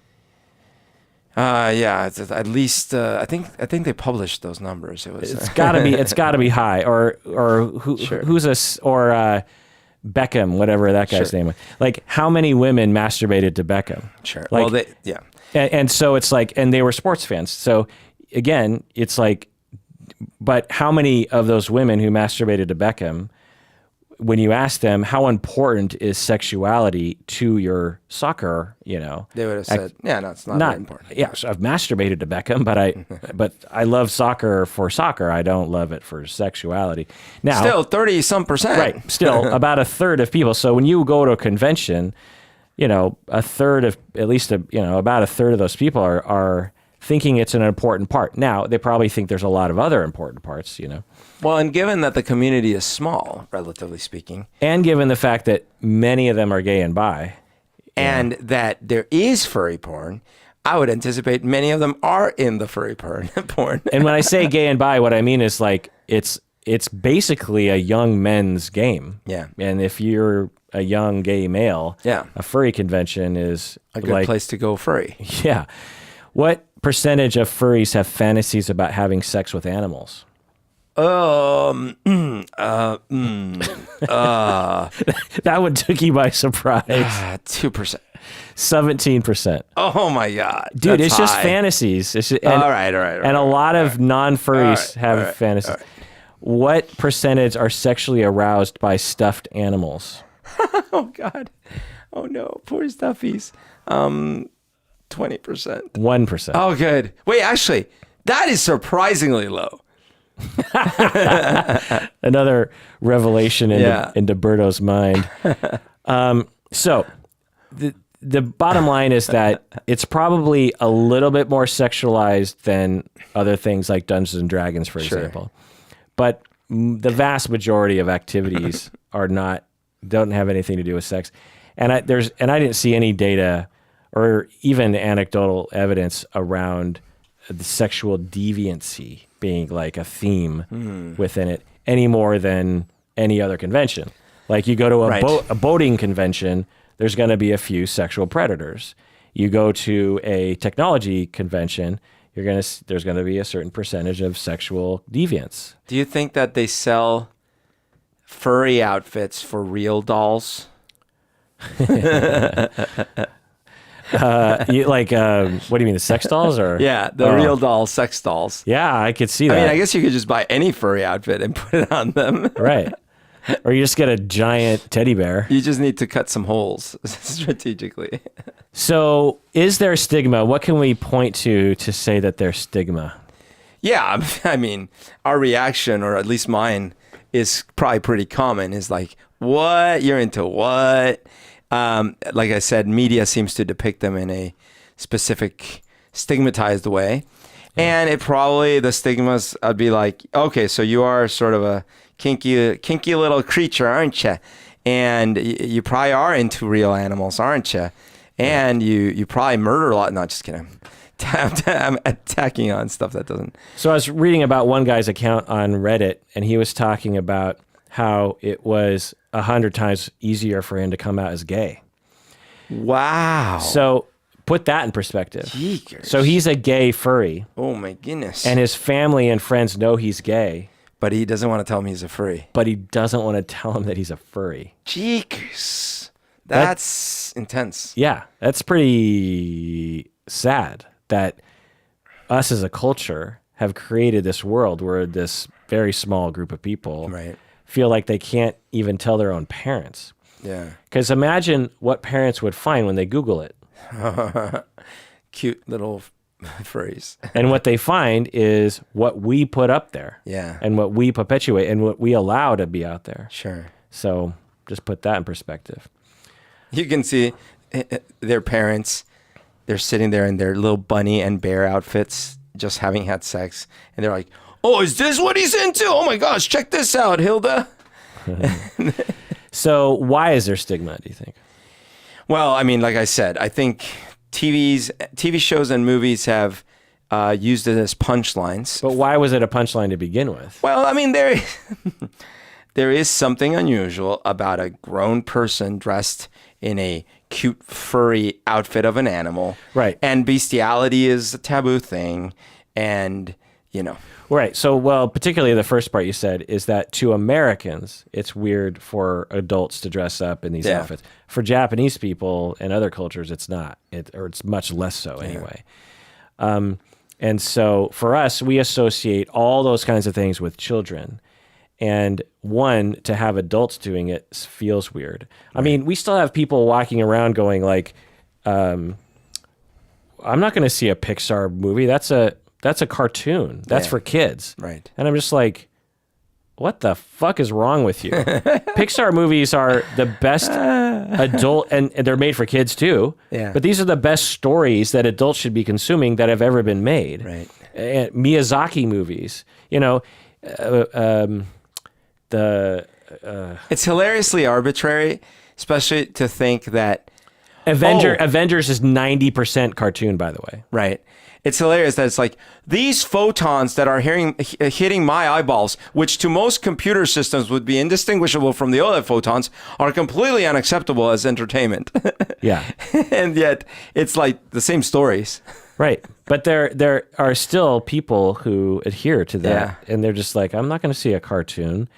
Yeah, it's at least I think they published those numbers. It was It's got to be high. Or Sure. who's Beckham, whatever that guy's name was. Like, how many women masturbated to Beckham? Sure. Like, Well, and so it's like, and they were sports fans. So again, it's like, but how many of those women who masturbated to Beckham, when you ask them how important is sexuality to your soccer, they would have said, no, it's not very important. Yeah, so I've masturbated to Beckham, but I love soccer for soccer. I don't love it for sexuality. Now, Still 30-some%. right, still about a third of people. So when you go to a convention, a third of, at least, about a third of those people are thinking it's an important part. Now, they probably think there's a lot of other important parts, Well, and given that the community is small, relatively speaking, and given the fact that many of them are gay and bi, and that there is furry porn, I would anticipate many of them are in the furry porn. And when I say gay and bi, what I mean is like it's basically a young men's game. Yeah. And if you're a young gay male, Yeah. a furry convention is A good place to go furry. Yeah. What percentage of furries have fantasies about having sex with animals? That That one took you by surprise. 2%. 17%. Oh my God. Dude, That's it's just high. fantasies. And, All right. and a lot of non-furries have fantasies. all right. What percentage are sexually aroused by stuffed animals? Oh God. Oh no. Poor stuffies. 20%. 1%. Oh, good. Wait, actually, that is surprisingly low. Another revelation Yeah. into Berto's mind. So the bottom line is that it's probably a little bit more sexualized than other things like Dungeons and Dragons, for example. But the vast majority of activities don't have anything to do with sex. And I didn't see any data or even anecdotal evidence around the sexual deviancy being like a theme within it any more than any other convention. Like you go to a boating convention, there's going to be a few sexual predators. You go to a technology convention, there's going to be a certain percentage of sexual deviants. Do you think that they sell furry outfits for real dolls? What do you mean, the sex dolls? Or Yeah, the real doll sex dolls. Yeah, I could see that. I mean, I guess you could just buy any furry outfit and put it on them. Right. Or you just get a giant teddy bear. You just need to cut some holes strategically. So is there stigma? What can we point to say that there's stigma? Yeah, I mean, our reaction, or at least mine, is probably pretty common, is like, what? You're into what? Like I said, media seems to depict them in a specific stigmatized way. And the stigmas, I'd be like, okay, so you are sort of a kinky little creature, aren't you? And you probably are into real animals, aren't you? And you probably murder a lot. No, just kidding. I'm attacking on stuff that doesn't. So I was reading about one guy's account on Reddit, and he was talking about how it was 100 times easier for him to come out as gay. Wow. So put that in perspective. Jeekers. So he's a gay furry. Oh my goodness. And his family and friends know he's gay. But he doesn't want to tell me he's a furry. But he doesn't want to tell him that he's a furry. Jeekers. That's intense. Yeah, that's pretty sad that us as a culture have created this world where this very small group of people feel like they can't even tell their own parents. Yeah. Because imagine what parents would find when they Google it. Cute little furries. And what they find is what we put up there. Yeah. And what we perpetuate and what we allow to be out there. Sure. So just put that in perspective. You can see their parents, they're sitting there in their little bunny and bear outfits, just having had sex. And they're like, oh, is this what he's into? Oh my gosh, check this out, Hilda. So why is there stigma, do you think? Well, I mean, like I said, I think TV shows and movies have used it as punchlines. But why was it a punchline to begin with? Well, I mean, there is something unusual about a grown person dressed in a cute furry outfit of an animal. Right. And bestiality is a taboo thing. And Right. So, well, particularly the first part you said is that to Americans, it's weird for adults to dress up in these outfits. For Japanese people and other cultures, it's not, or it's much less so anyway. And so for us, we associate all those kinds of things with children. And to have adults doing it feels weird. I mean, we still have people walking around going like, I'm not going to see a Pixar movie. That's a cartoon. That's for kids. Right. And I'm just like, what the fuck is wrong with you? Pixar movies are the best adult, and they're made for kids too. Yeah. But these are the best stories that adults should be consuming that have ever been made. Right. And Miyazaki movies, it's hilariously arbitrary, especially to think that Avengers is 90% cartoon, by the way. Right. It's hilarious that it's like these photons that are hitting my eyeballs, which to most computer systems would be indistinguishable from the other photons, are completely unacceptable as entertainment. Yeah. And yet it's like the same stories. Right. But there are still people who adhere to that. And they're just like, I'm not going to see a cartoon.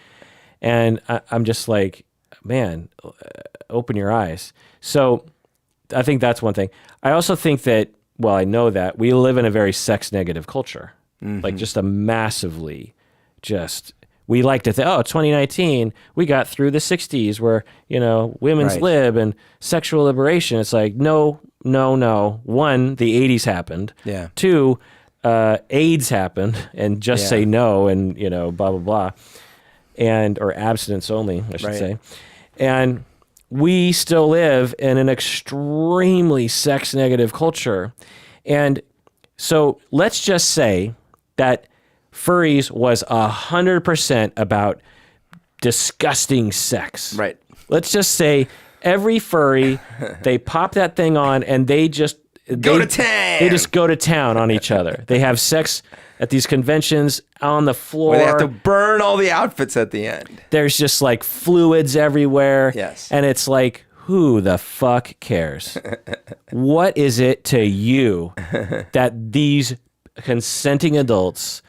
And I'm just like, man, open your eyes. So I think that's one thing. I also think that, well, I know that we live in a very sex negative culture, like just a massively we like to think, oh, 2019, we got through the 60s where, women's lib and sexual liberation. It's like, no. One, the 80s happened. Yeah. Two, AIDS happened and just say no and, blah, blah, blah. Or abstinence only, I should say. And we still live in an extremely sex negative culture. And so let's just say that Furries was 100% about disgusting sex. Right. Let's just say every furry, they pop that thing on and they just go to town. They just go to town on each other. They have sex at these conventions on the floor. Where they have to burn all the outfits at the end. There's just like fluids everywhere. Yes. And it's like, who the fuck cares? What is it to you that these consenting adults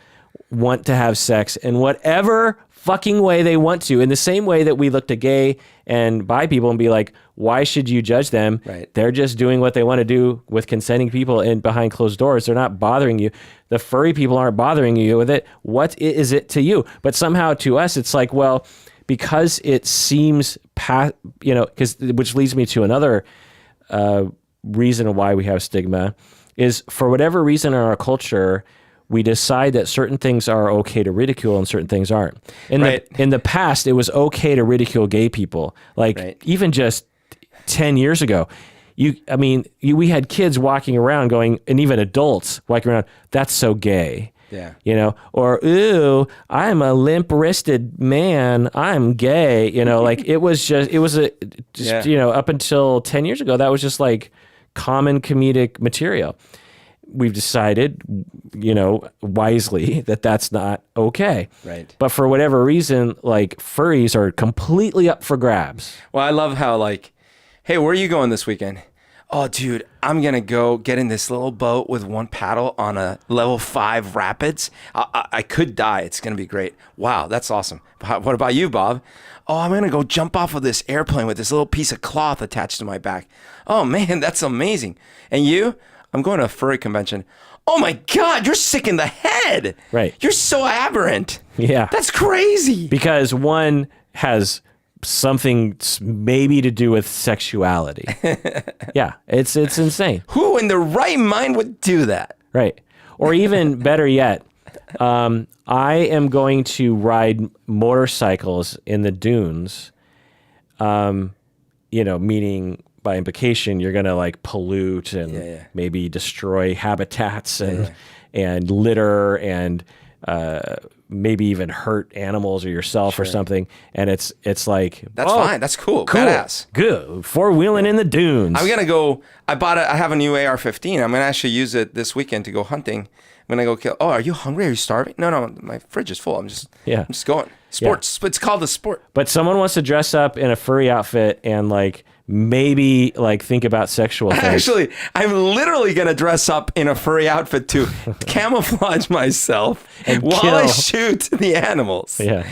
want to have sex in whatever fucking way they want to, in the same way that we look to gay and bi people and be like, why should you judge them? Right. They're just doing what they want to do with consenting people in behind closed doors. They're not bothering you. The furry people aren't bothering you with it. What is it to you? But somehow to us, it's like, well, because it seems which leads me to another reason why we have stigma is for whatever reason in our culture, we decide that certain things are okay to ridicule and certain things aren't. In the past, it was okay to ridicule gay people. Even just 10 years ago, we had kids walking around going, and even adults walking around, that's so gay. Yeah. Or, ooh, I'm a limp-wristed man. I'm gay. It was up until 10 years ago, that was just like common comedic material. We've decided, wisely that that's not okay. Right. But for whatever reason, like furries are completely up for grabs. Well, I love how hey, where are you going this weekend? Oh, dude, I'm going to go get in this little boat with one paddle on a level 5 rapids. I could die. It's going to be great. Wow, that's awesome. What about you, Bob? Oh, I'm going to go jump off of this airplane with this little piece of cloth attached to my back. Oh, man, that's amazing. And you? I'm going to a furry convention. Oh my God, you're sick in the head. Right. You're so aberrant. Yeah. That's crazy. Because one has something maybe to do with sexuality. Yeah, it's insane. Who in their right mind would do that? Right. Or even better yet, I am going to ride motorcycles in the dunes, meaning by implication, you're going to like pollute and maybe destroy habitats and litter and maybe even hurt animals or yourself or something. And it's like, that's fine. That's cool. Badass. Good. Four-wheeling in the dunes. I'm going to go. I have a new AR-15. I'm going to actually use it this weekend to go hunting. I'm going to go kill. Oh, are you hungry? Are you starving? No, my fridge is full. I'm just going. Sports. Yeah. It's called a sport. But someone wants to dress up in a furry outfit and like maybe like think about sexual things. Actually, I'm literally going to dress up in a furry outfit to camouflage myself while I shoot the animals. Yeah.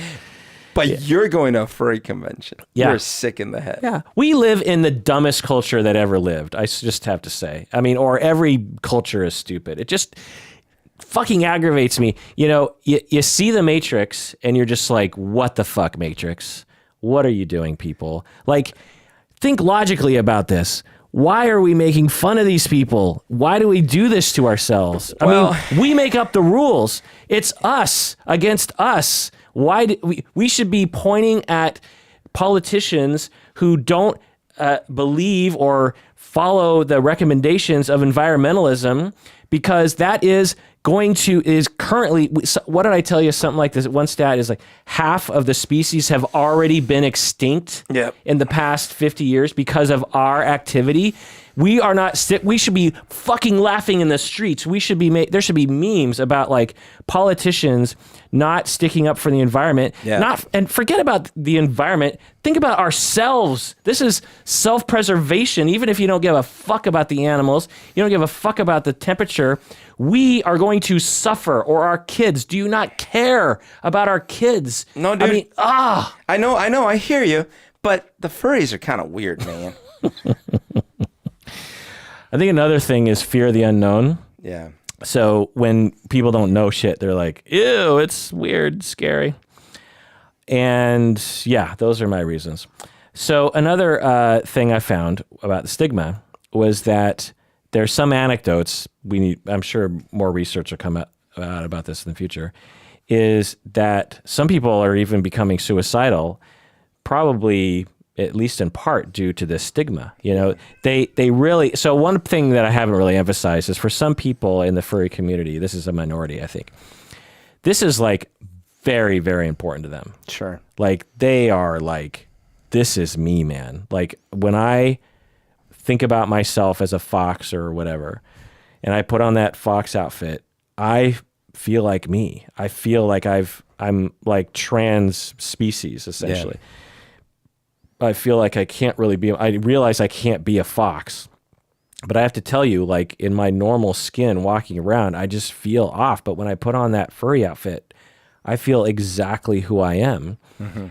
But you're going to a furry convention. Yeah. You're sick in the head. Yeah. We live in the dumbest culture that ever lived. I just have to say. I mean, or every culture is stupid. It just fucking aggravates me. You know, you see the Matrix and you're just like, what the fuck, Matrix? What are you doing, people? Like, think logically about this. Why are we making fun of these people? Why do we do this to ourselves? I mean, we make up the rules. It's us against us. Why do we should be pointing at politicians who don't believe or follow the recommendations of environmentalism, because that is currently, what did I tell you? Something like this. One stat is like half of the species have already been extinct in the past 50 years because of our activity. We are not we should be fucking laughing in the streets. We should be there should be memes about like politicians not sticking up for the environment. And forget about the environment. Think about ourselves. This is self-preservation. Even if you don't give a fuck about the animals, you don't give a fuck about the temperature, we are going to suffer, or our kids. Do you not care about our kids? No, dude. I mean, I know, I hear you, but the furries are kind of weird, man. I think another thing is fear of the unknown. Yeah. So when people don't know shit, they're like, ew, it's weird, scary. And yeah, those are my reasons. So another thing I found about the stigma was that there's some anecdotes, I'm sure more research will come out about this in the future, is that some people are even becoming suicidal, probably at least in part due to this stigma. You know, they really, so one thing that I haven't really emphasized is for some people in the furry community, this is a minority, I think, this is like very, very important to them. Sure. Like they are like, this is me, man. Like when I think about myself as a fox or whatever, and I put on that fox outfit, I feel like me. I feel like I'm like trans species, essentially. Yeah. I feel like I can't really be, I realize I can't be a fox, but I have to tell you, like in my normal skin walking around, I just feel off. But when I put on that furry outfit, I feel exactly who I am. Mm-hmm.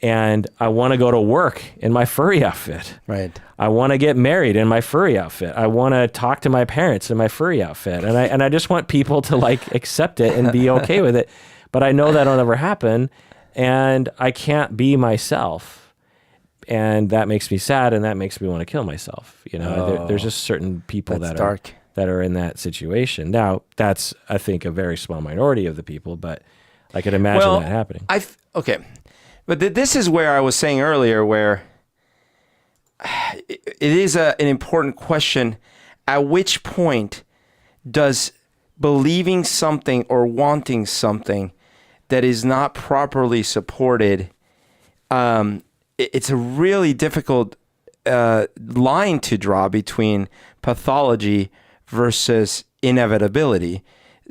And I want to go to work in my furry outfit. Right. I want to get married in my furry outfit. I want to talk to my parents in my furry outfit. And I just want people to like accept it and be okay with it. But I know that'll never happen, and I can't be myself. And that makes me sad, and that makes me want to kill myself. You know, there's just certain people that are in that situation. Now, that's, I think, a very small minority of the people, but I could imagine that happening. Okay. But this is where I was saying earlier, where it is an important question. At which point does believing something or wanting something that is not properly supported, it's a really difficult line to draw between pathology versus inevitability.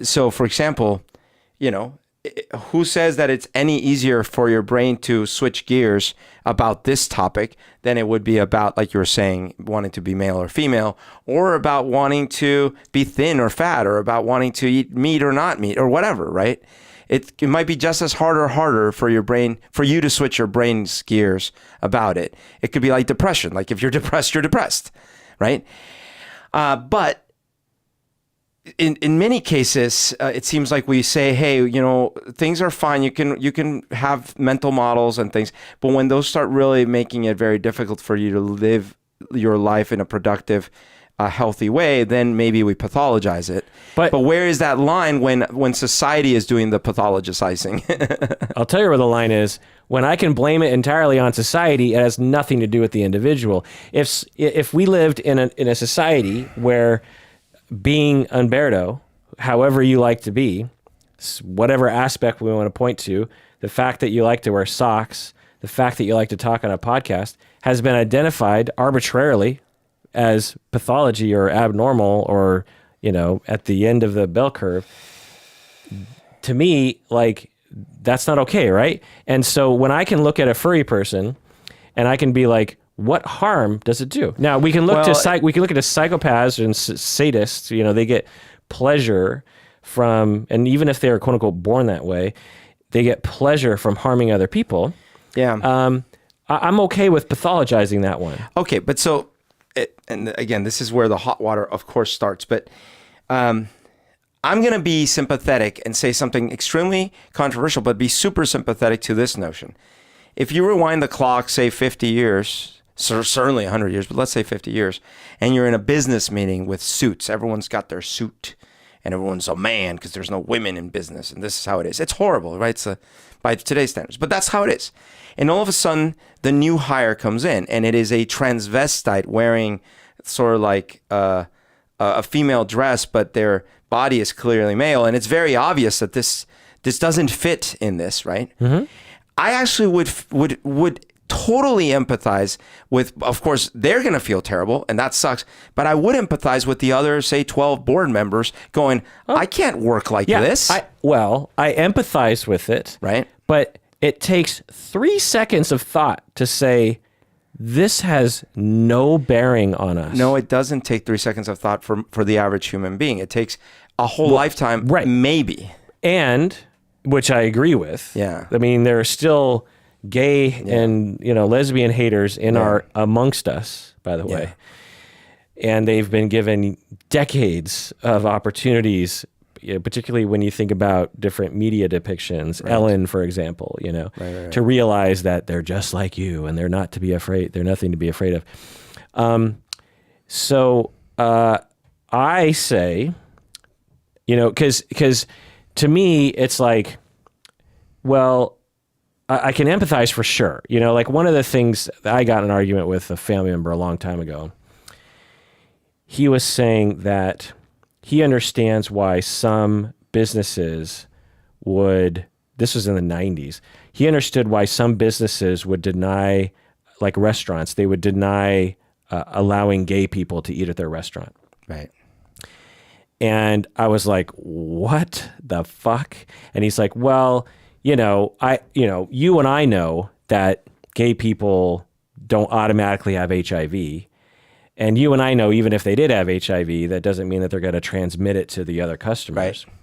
So, for example, you know, who says that it's any easier for your brain to switch gears about this topic than it would be about, like you were saying, wanting to be male or female, or about wanting to be thin or fat, or about wanting to eat meat or not meat, or whatever, right? It might be just as hard or harder for your brain, for you to switch your brain's gears about it. It could be like depression. Like if you're depressed, you're depressed, right? But in many cases, it seems like we say, hey, you know, things are fine. You can have mental models and things, but when those start really making it very difficult for you to live your life in a productive, healthy way, then maybe we pathologize it. But where is that line when society is doing the pathologizing? I'll tell you where the line is. When I can blame it entirely on society, it has nothing to do with the individual. If we lived in a society where being Umberto, however you like to be, whatever aspect we want to point to, the fact that you like to wear socks, the fact that you like to talk on a podcast, has been identified arbitrarily as pathology or abnormal, or, you know, at the end of the bell curve. To me, like, that's not okay, right? And so when I can look at a furry person and I can be like, what harm does it do? Now we can look we can look at psychopaths and sadists. You know, they get pleasure from, and even if they're quote unquote born that way, they get pleasure from harming other people. Yeah. I'm okay with pathologizing that one. Okay, but so, and again, this is where the hot water, of course, starts. But I'm going to be sympathetic and say something extremely controversial, but be super sympathetic to this notion. If you rewind the clock, say 50 years, certainly 100 years, but let's say 50 years, and you're in a business meeting with suits, everyone's got their suit, and everyone's a man because there's no women in business, and this is how it is. It's horrible, right? It's by today's standards, but that's how it is. And all of a sudden, the new hire comes in, and it is a transvestite wearing sort of like a female dress, but their body is clearly male, and it's very obvious that this doesn't fit in this, right? Mm-hmm. I actually would totally empathize with, of course, they're going to feel terrible, and that sucks, but I would empathize with the other, say, 12 board members going, I can't work like this. I empathize with it. Right. But it takes 3 seconds of thought to say, this has no bearing on us. No, it doesn't take 3 seconds of thought for the average human being. It takes a whole lifetime, right. Maybe. And, which I agree with. Yeah. I mean, there are still gay and lesbian haters amongst us, by the way. And they've been given decades of opportunities, particularly when you think about different media depictions, right. Ellen, for example, right. To realize that they're just like you and they're not to be afraid. They're nothing to be afraid of. So I say, because to me, it's like, well, I can empathize for sure. Like one of the things that I got in an argument with a family member a long time ago, he was saying that he understands why some businesses would, this was in the 90s, he understood why some businesses would deny, like restaurants, they would deny allowing gay people to eat at their restaurant. Right. And I was like, what the fuck? And he's like, well, you and I know that gay people don't automatically have HIV. And you and I know even if they did have HIV, that doesn't mean that they're going to transmit it to the other customers. Right.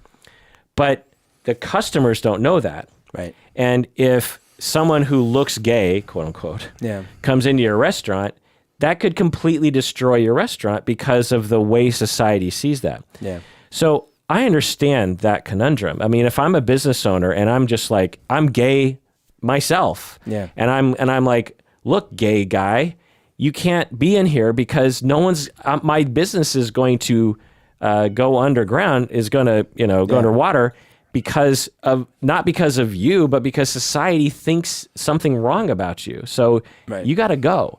But the customers don't know that. Right. And if someone who looks gay, quote unquote, comes into your restaurant, that could completely destroy your restaurant because of the way society sees that. Yeah. So I understand that conundrum. I mean, if I'm a business owner and I'm just like, I'm gay myself, and I'm like, look, gay guy, you can't be in here because no one's, my business is going to go underground, is going to, go underwater because of, not because of you, but because society thinks something wrong about you. So you got to go.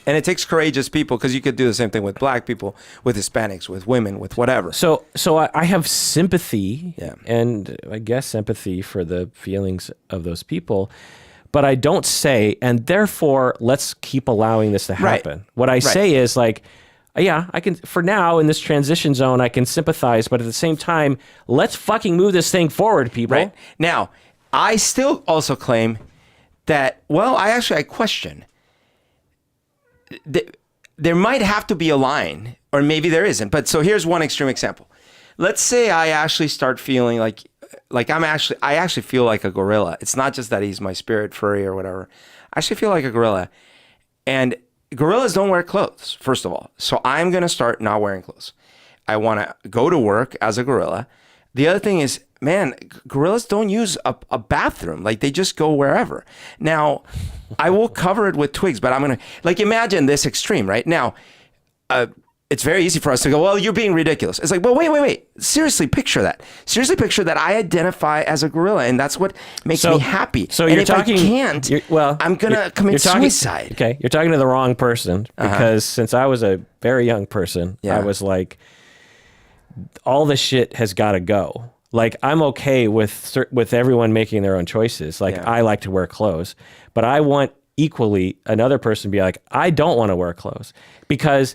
And it takes courageous people, because you could do the same thing with black people, with Hispanics, with women, with whatever. So I have sympathy and I guess empathy for the feelings of those people, but I don't say, and therefore let's keep allowing this to happen. Right. What I say is like, I can, for now in this transition zone, I can sympathize, but at the same time, let's fucking move this thing forward, people. Right. Now, I still also claim that, I question. There might have to be a line, or maybe there isn't. But so here's one extreme example. Let's say I actually start feeling like I actually feel like a gorilla. It's not just that he's my spirit furry or whatever. I actually feel like a gorilla. And gorillas don't wear clothes, first of all. So I'm going to start not wearing clothes. I want to go to work as a gorilla. The other thing is, man, gorillas don't use a bathroom. Like, they just go wherever. Now, I will cover it with twigs, but I'm going to, like, imagine this extreme, right? Now, it's very easy for us to go, well, you're being ridiculous. It's like, well, wait. Seriously, picture that. Seriously, picture that I identify as a gorilla, and that's what makes me happy. So and you're if talking, I can't, I'm going to commit suicide. Okay, you're talking to the wrong person, because since I was a very young person, I was like, all this shit has got to go. Like, I'm okay with everyone making their own choices. Like, I like to wear clothes, but I want equally another person to be like, I don't want to wear clothes, because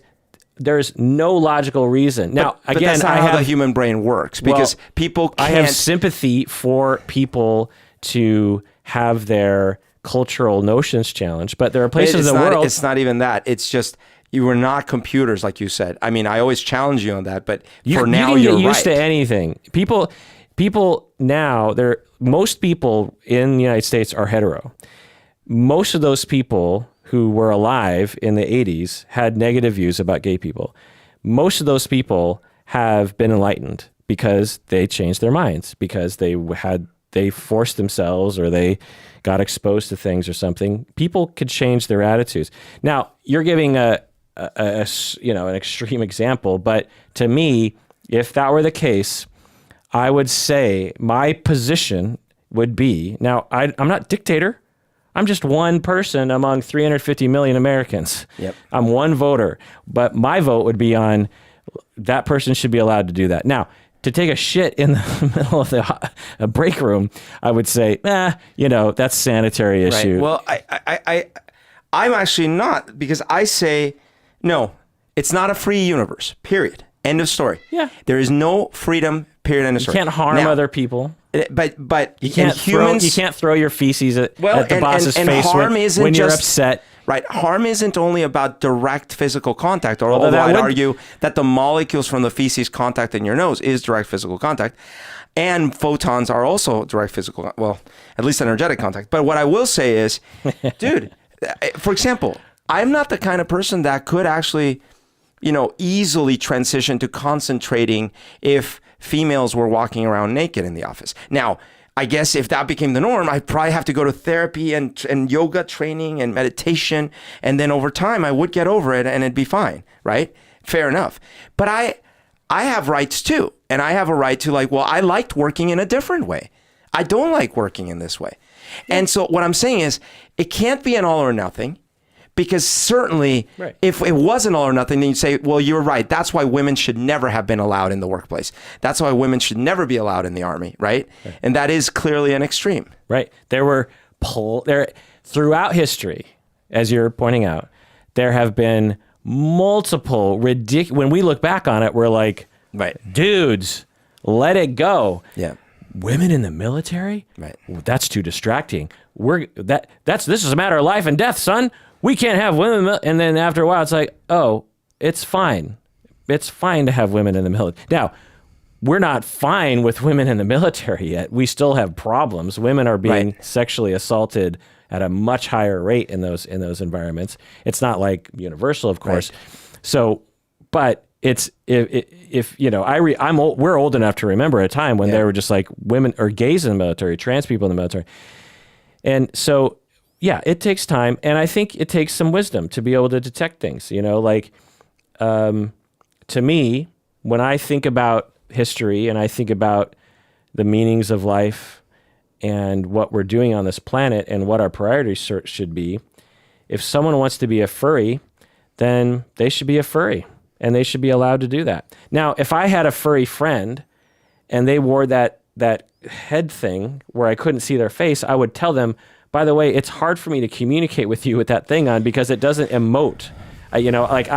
there's no logical reason. Now, but again, that's not how the human brain works, because people can't. I have sympathy for people to have their cultural notions challenged, but there are places It's in the not, world. It's not even that. It's just you were not computers, like you said. I mean, I always challenge you on that, but for now, you can you're get used right. to anything. People now, most people in the United States are hetero. Most of those people who were alive in the 80s had negative views about gay people. Most of those people have been enlightened because they changed their minds, because they forced themselves or they got exposed to things or something. People could change their attitudes. Now, you're giving an extreme example, but to me, if that were the case, I would say my position would be, now I'm not dictator. I'm just one person among 350 million Americans. Yep. I'm one voter, but my vote would be on that person should be allowed to do that. Now, to take a shit in the middle of a break room, I would say, that's sanitary issue. Right. Well, I'm actually not, because I say, no, it's not a free universe, period. End of story. Yeah. There is no freedom, period, end of You story. can't harm Now, other people. But You can't humans, throw your feces at the boss's and face harm isn't when you're just- upset. Right. Harm isn't only about direct physical contact, or Although although that I'd would- argue that the molecules from the feces contacting your nose is direct physical contact. And photons are also direct physical, well, at least energetic contact. But what I will say is, dude, for example, I'm not the kind of person that could actually, easily transition to concentrating if females were walking around naked in the office. Now, I guess if that became the norm, I'd probably have to go to therapy and yoga training and meditation. And then over time, I would get over it and it'd be fine, right? Fair enough. But I have rights too. And I have a right to I liked working in a different way. I don't like working in this way. And so what I'm saying is it can't be an all or nothing. Because certainly, Right. if it wasn't all or nothing, then you'd say, well, you're right. That's why women should never have been allowed in the workplace. That's why women should never be allowed in the army, right? And that is clearly an extreme. Right. Throughout history, as you're pointing out, there have been multiple when we look back on it, we're like, Right. dudes, let it go. Yeah. Women in the military? Right. That's too distracting. This is a matter of life and death, son. We can't have women. And then after a while, it's like, oh, it's fine. It's fine to have women in the military. Now, we're not fine with women in the military yet. We still have problems. Women are being Right. sexually assaulted at a much higher rate in those environments. It's not like universal, of course. Right. So, but it's we're old enough to remember a time when there were just like women or gays in the military, trans people in the military, and so. Yeah, it takes time, and I think it takes some wisdom to be able to detect things. To me, when I think about history and I think about the meanings of life and what we're doing on this planet and what our priorities should be, if someone wants to be a furry, then they should be a furry, and they should be allowed to do that. Now, if I had a furry friend and they wore that head thing where I couldn't see their face, I would tell them, by the way, it's hard for me to communicate with you with that thing on because it doesn't emote. I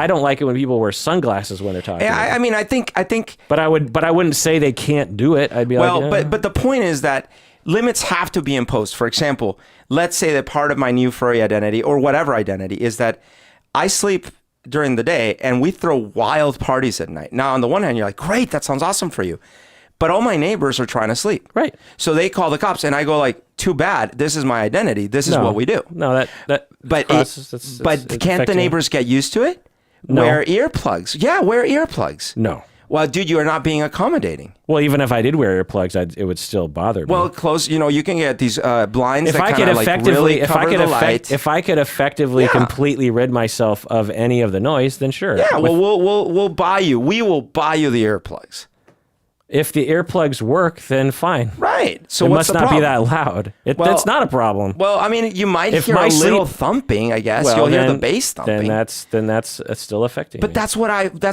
don't like it when people wear sunglasses when they're talking. Yeah, I think. But I wouldn't say they can't do it. I'd be like, but the point is that limits have to be imposed. For example, let's say that part of my new furry identity or whatever identity is that I sleep during the day and we throw wild parties at night. Now, on the one hand, you're like, great, that sounds awesome for you. But all my neighbors are trying to sleep. Right. So they call the cops and I go like, too bad. This is my identity. This is what we do. No, But it's can't the affecting- neighbors get used to it? No. Wear earplugs. Yeah, wear earplugs. No. Well, dude, you are not being accommodating. Well, even if I did wear earplugs, it would still bother me. Well, close. You can get these blinds if that I kind could of like effectively, really if cover the light. if I could effectively completely rid myself of any of the noise, then sure. Yeah, well, we'll buy you. We will buy you the earplugs. If the earplugs work, then fine. Right. So It what's must the not problem? be that loud. That's not a problem. Well, I mean, you might If hear my a little sleep- thumping. I guess Well, you'll hear then- the bass thumping. Then that's still affecting But me. that's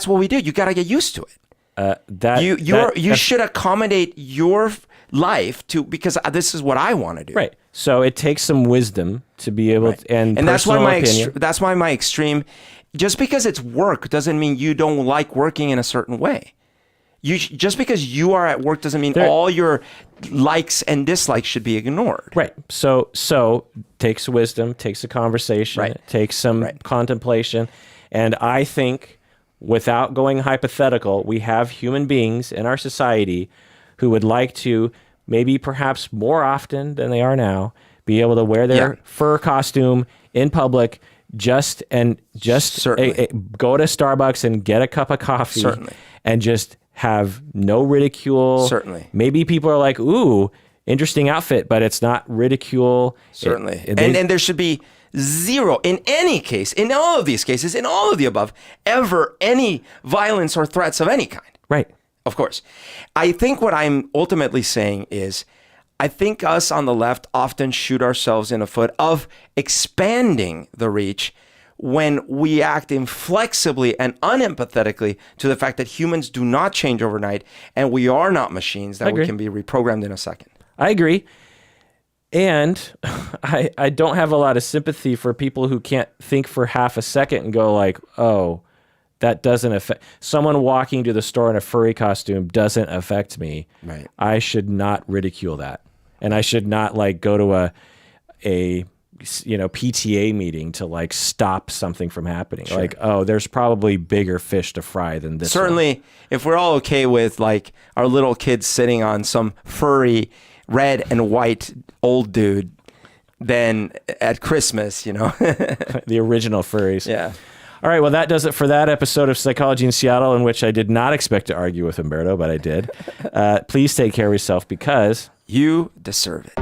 what we do. You got to get used to it. That You should accommodate your life to because this is what I want to do. right. So it takes some wisdom to be able to, and that's why personal opinion. that's why my extreme. Just because it's work doesn't mean you don't like working in a certain way. Just because you are at work doesn't mean all your likes and dislikes should be ignored. Right. So takes wisdom, takes a conversation, Right. it takes some Right. contemplation. And I think, without going hypothetical, we have human beings in our society who would like to, maybe perhaps more often than they are now, be able to wear their Yeah. fur costume in public, just Certainly. go to Starbucks and get a cup of coffee, Certainly. and just have no ridicule. Certainly. Maybe people are like, ooh, interesting outfit, but it's not ridicule. Certainly. They- And there should be zero, in any case, in all of these cases, in all of the above, ever any violence or threats of any kind. right. Of course. I think what I'm ultimately saying is, I think us on the left often shoot ourselves in the foot of expanding the reach when we act inflexibly and unempathetically to the fact that humans do not change overnight and we are not machines that we agree. can be reprogrammed in a second. I agree. And I don't have a lot of sympathy for people who can't think for half a second and go like, oh, that doesn't affect someone walking to the store in a furry costume doesn't affect me. Right. I should not ridicule that. And I should not like go to a PTA meeting to like stop something from happening. Sure. Like, oh, there's probably bigger fish to fry than this one. Certainly, if we're all okay with like our little kids sitting on some furry red and white old dude, then at Christmas, The original furries. yeah. All right, well, that does it for that episode of Psychology in Seattle, in which I did not expect to argue with Humberto, but I did. Please take care of yourself, because You deserve it.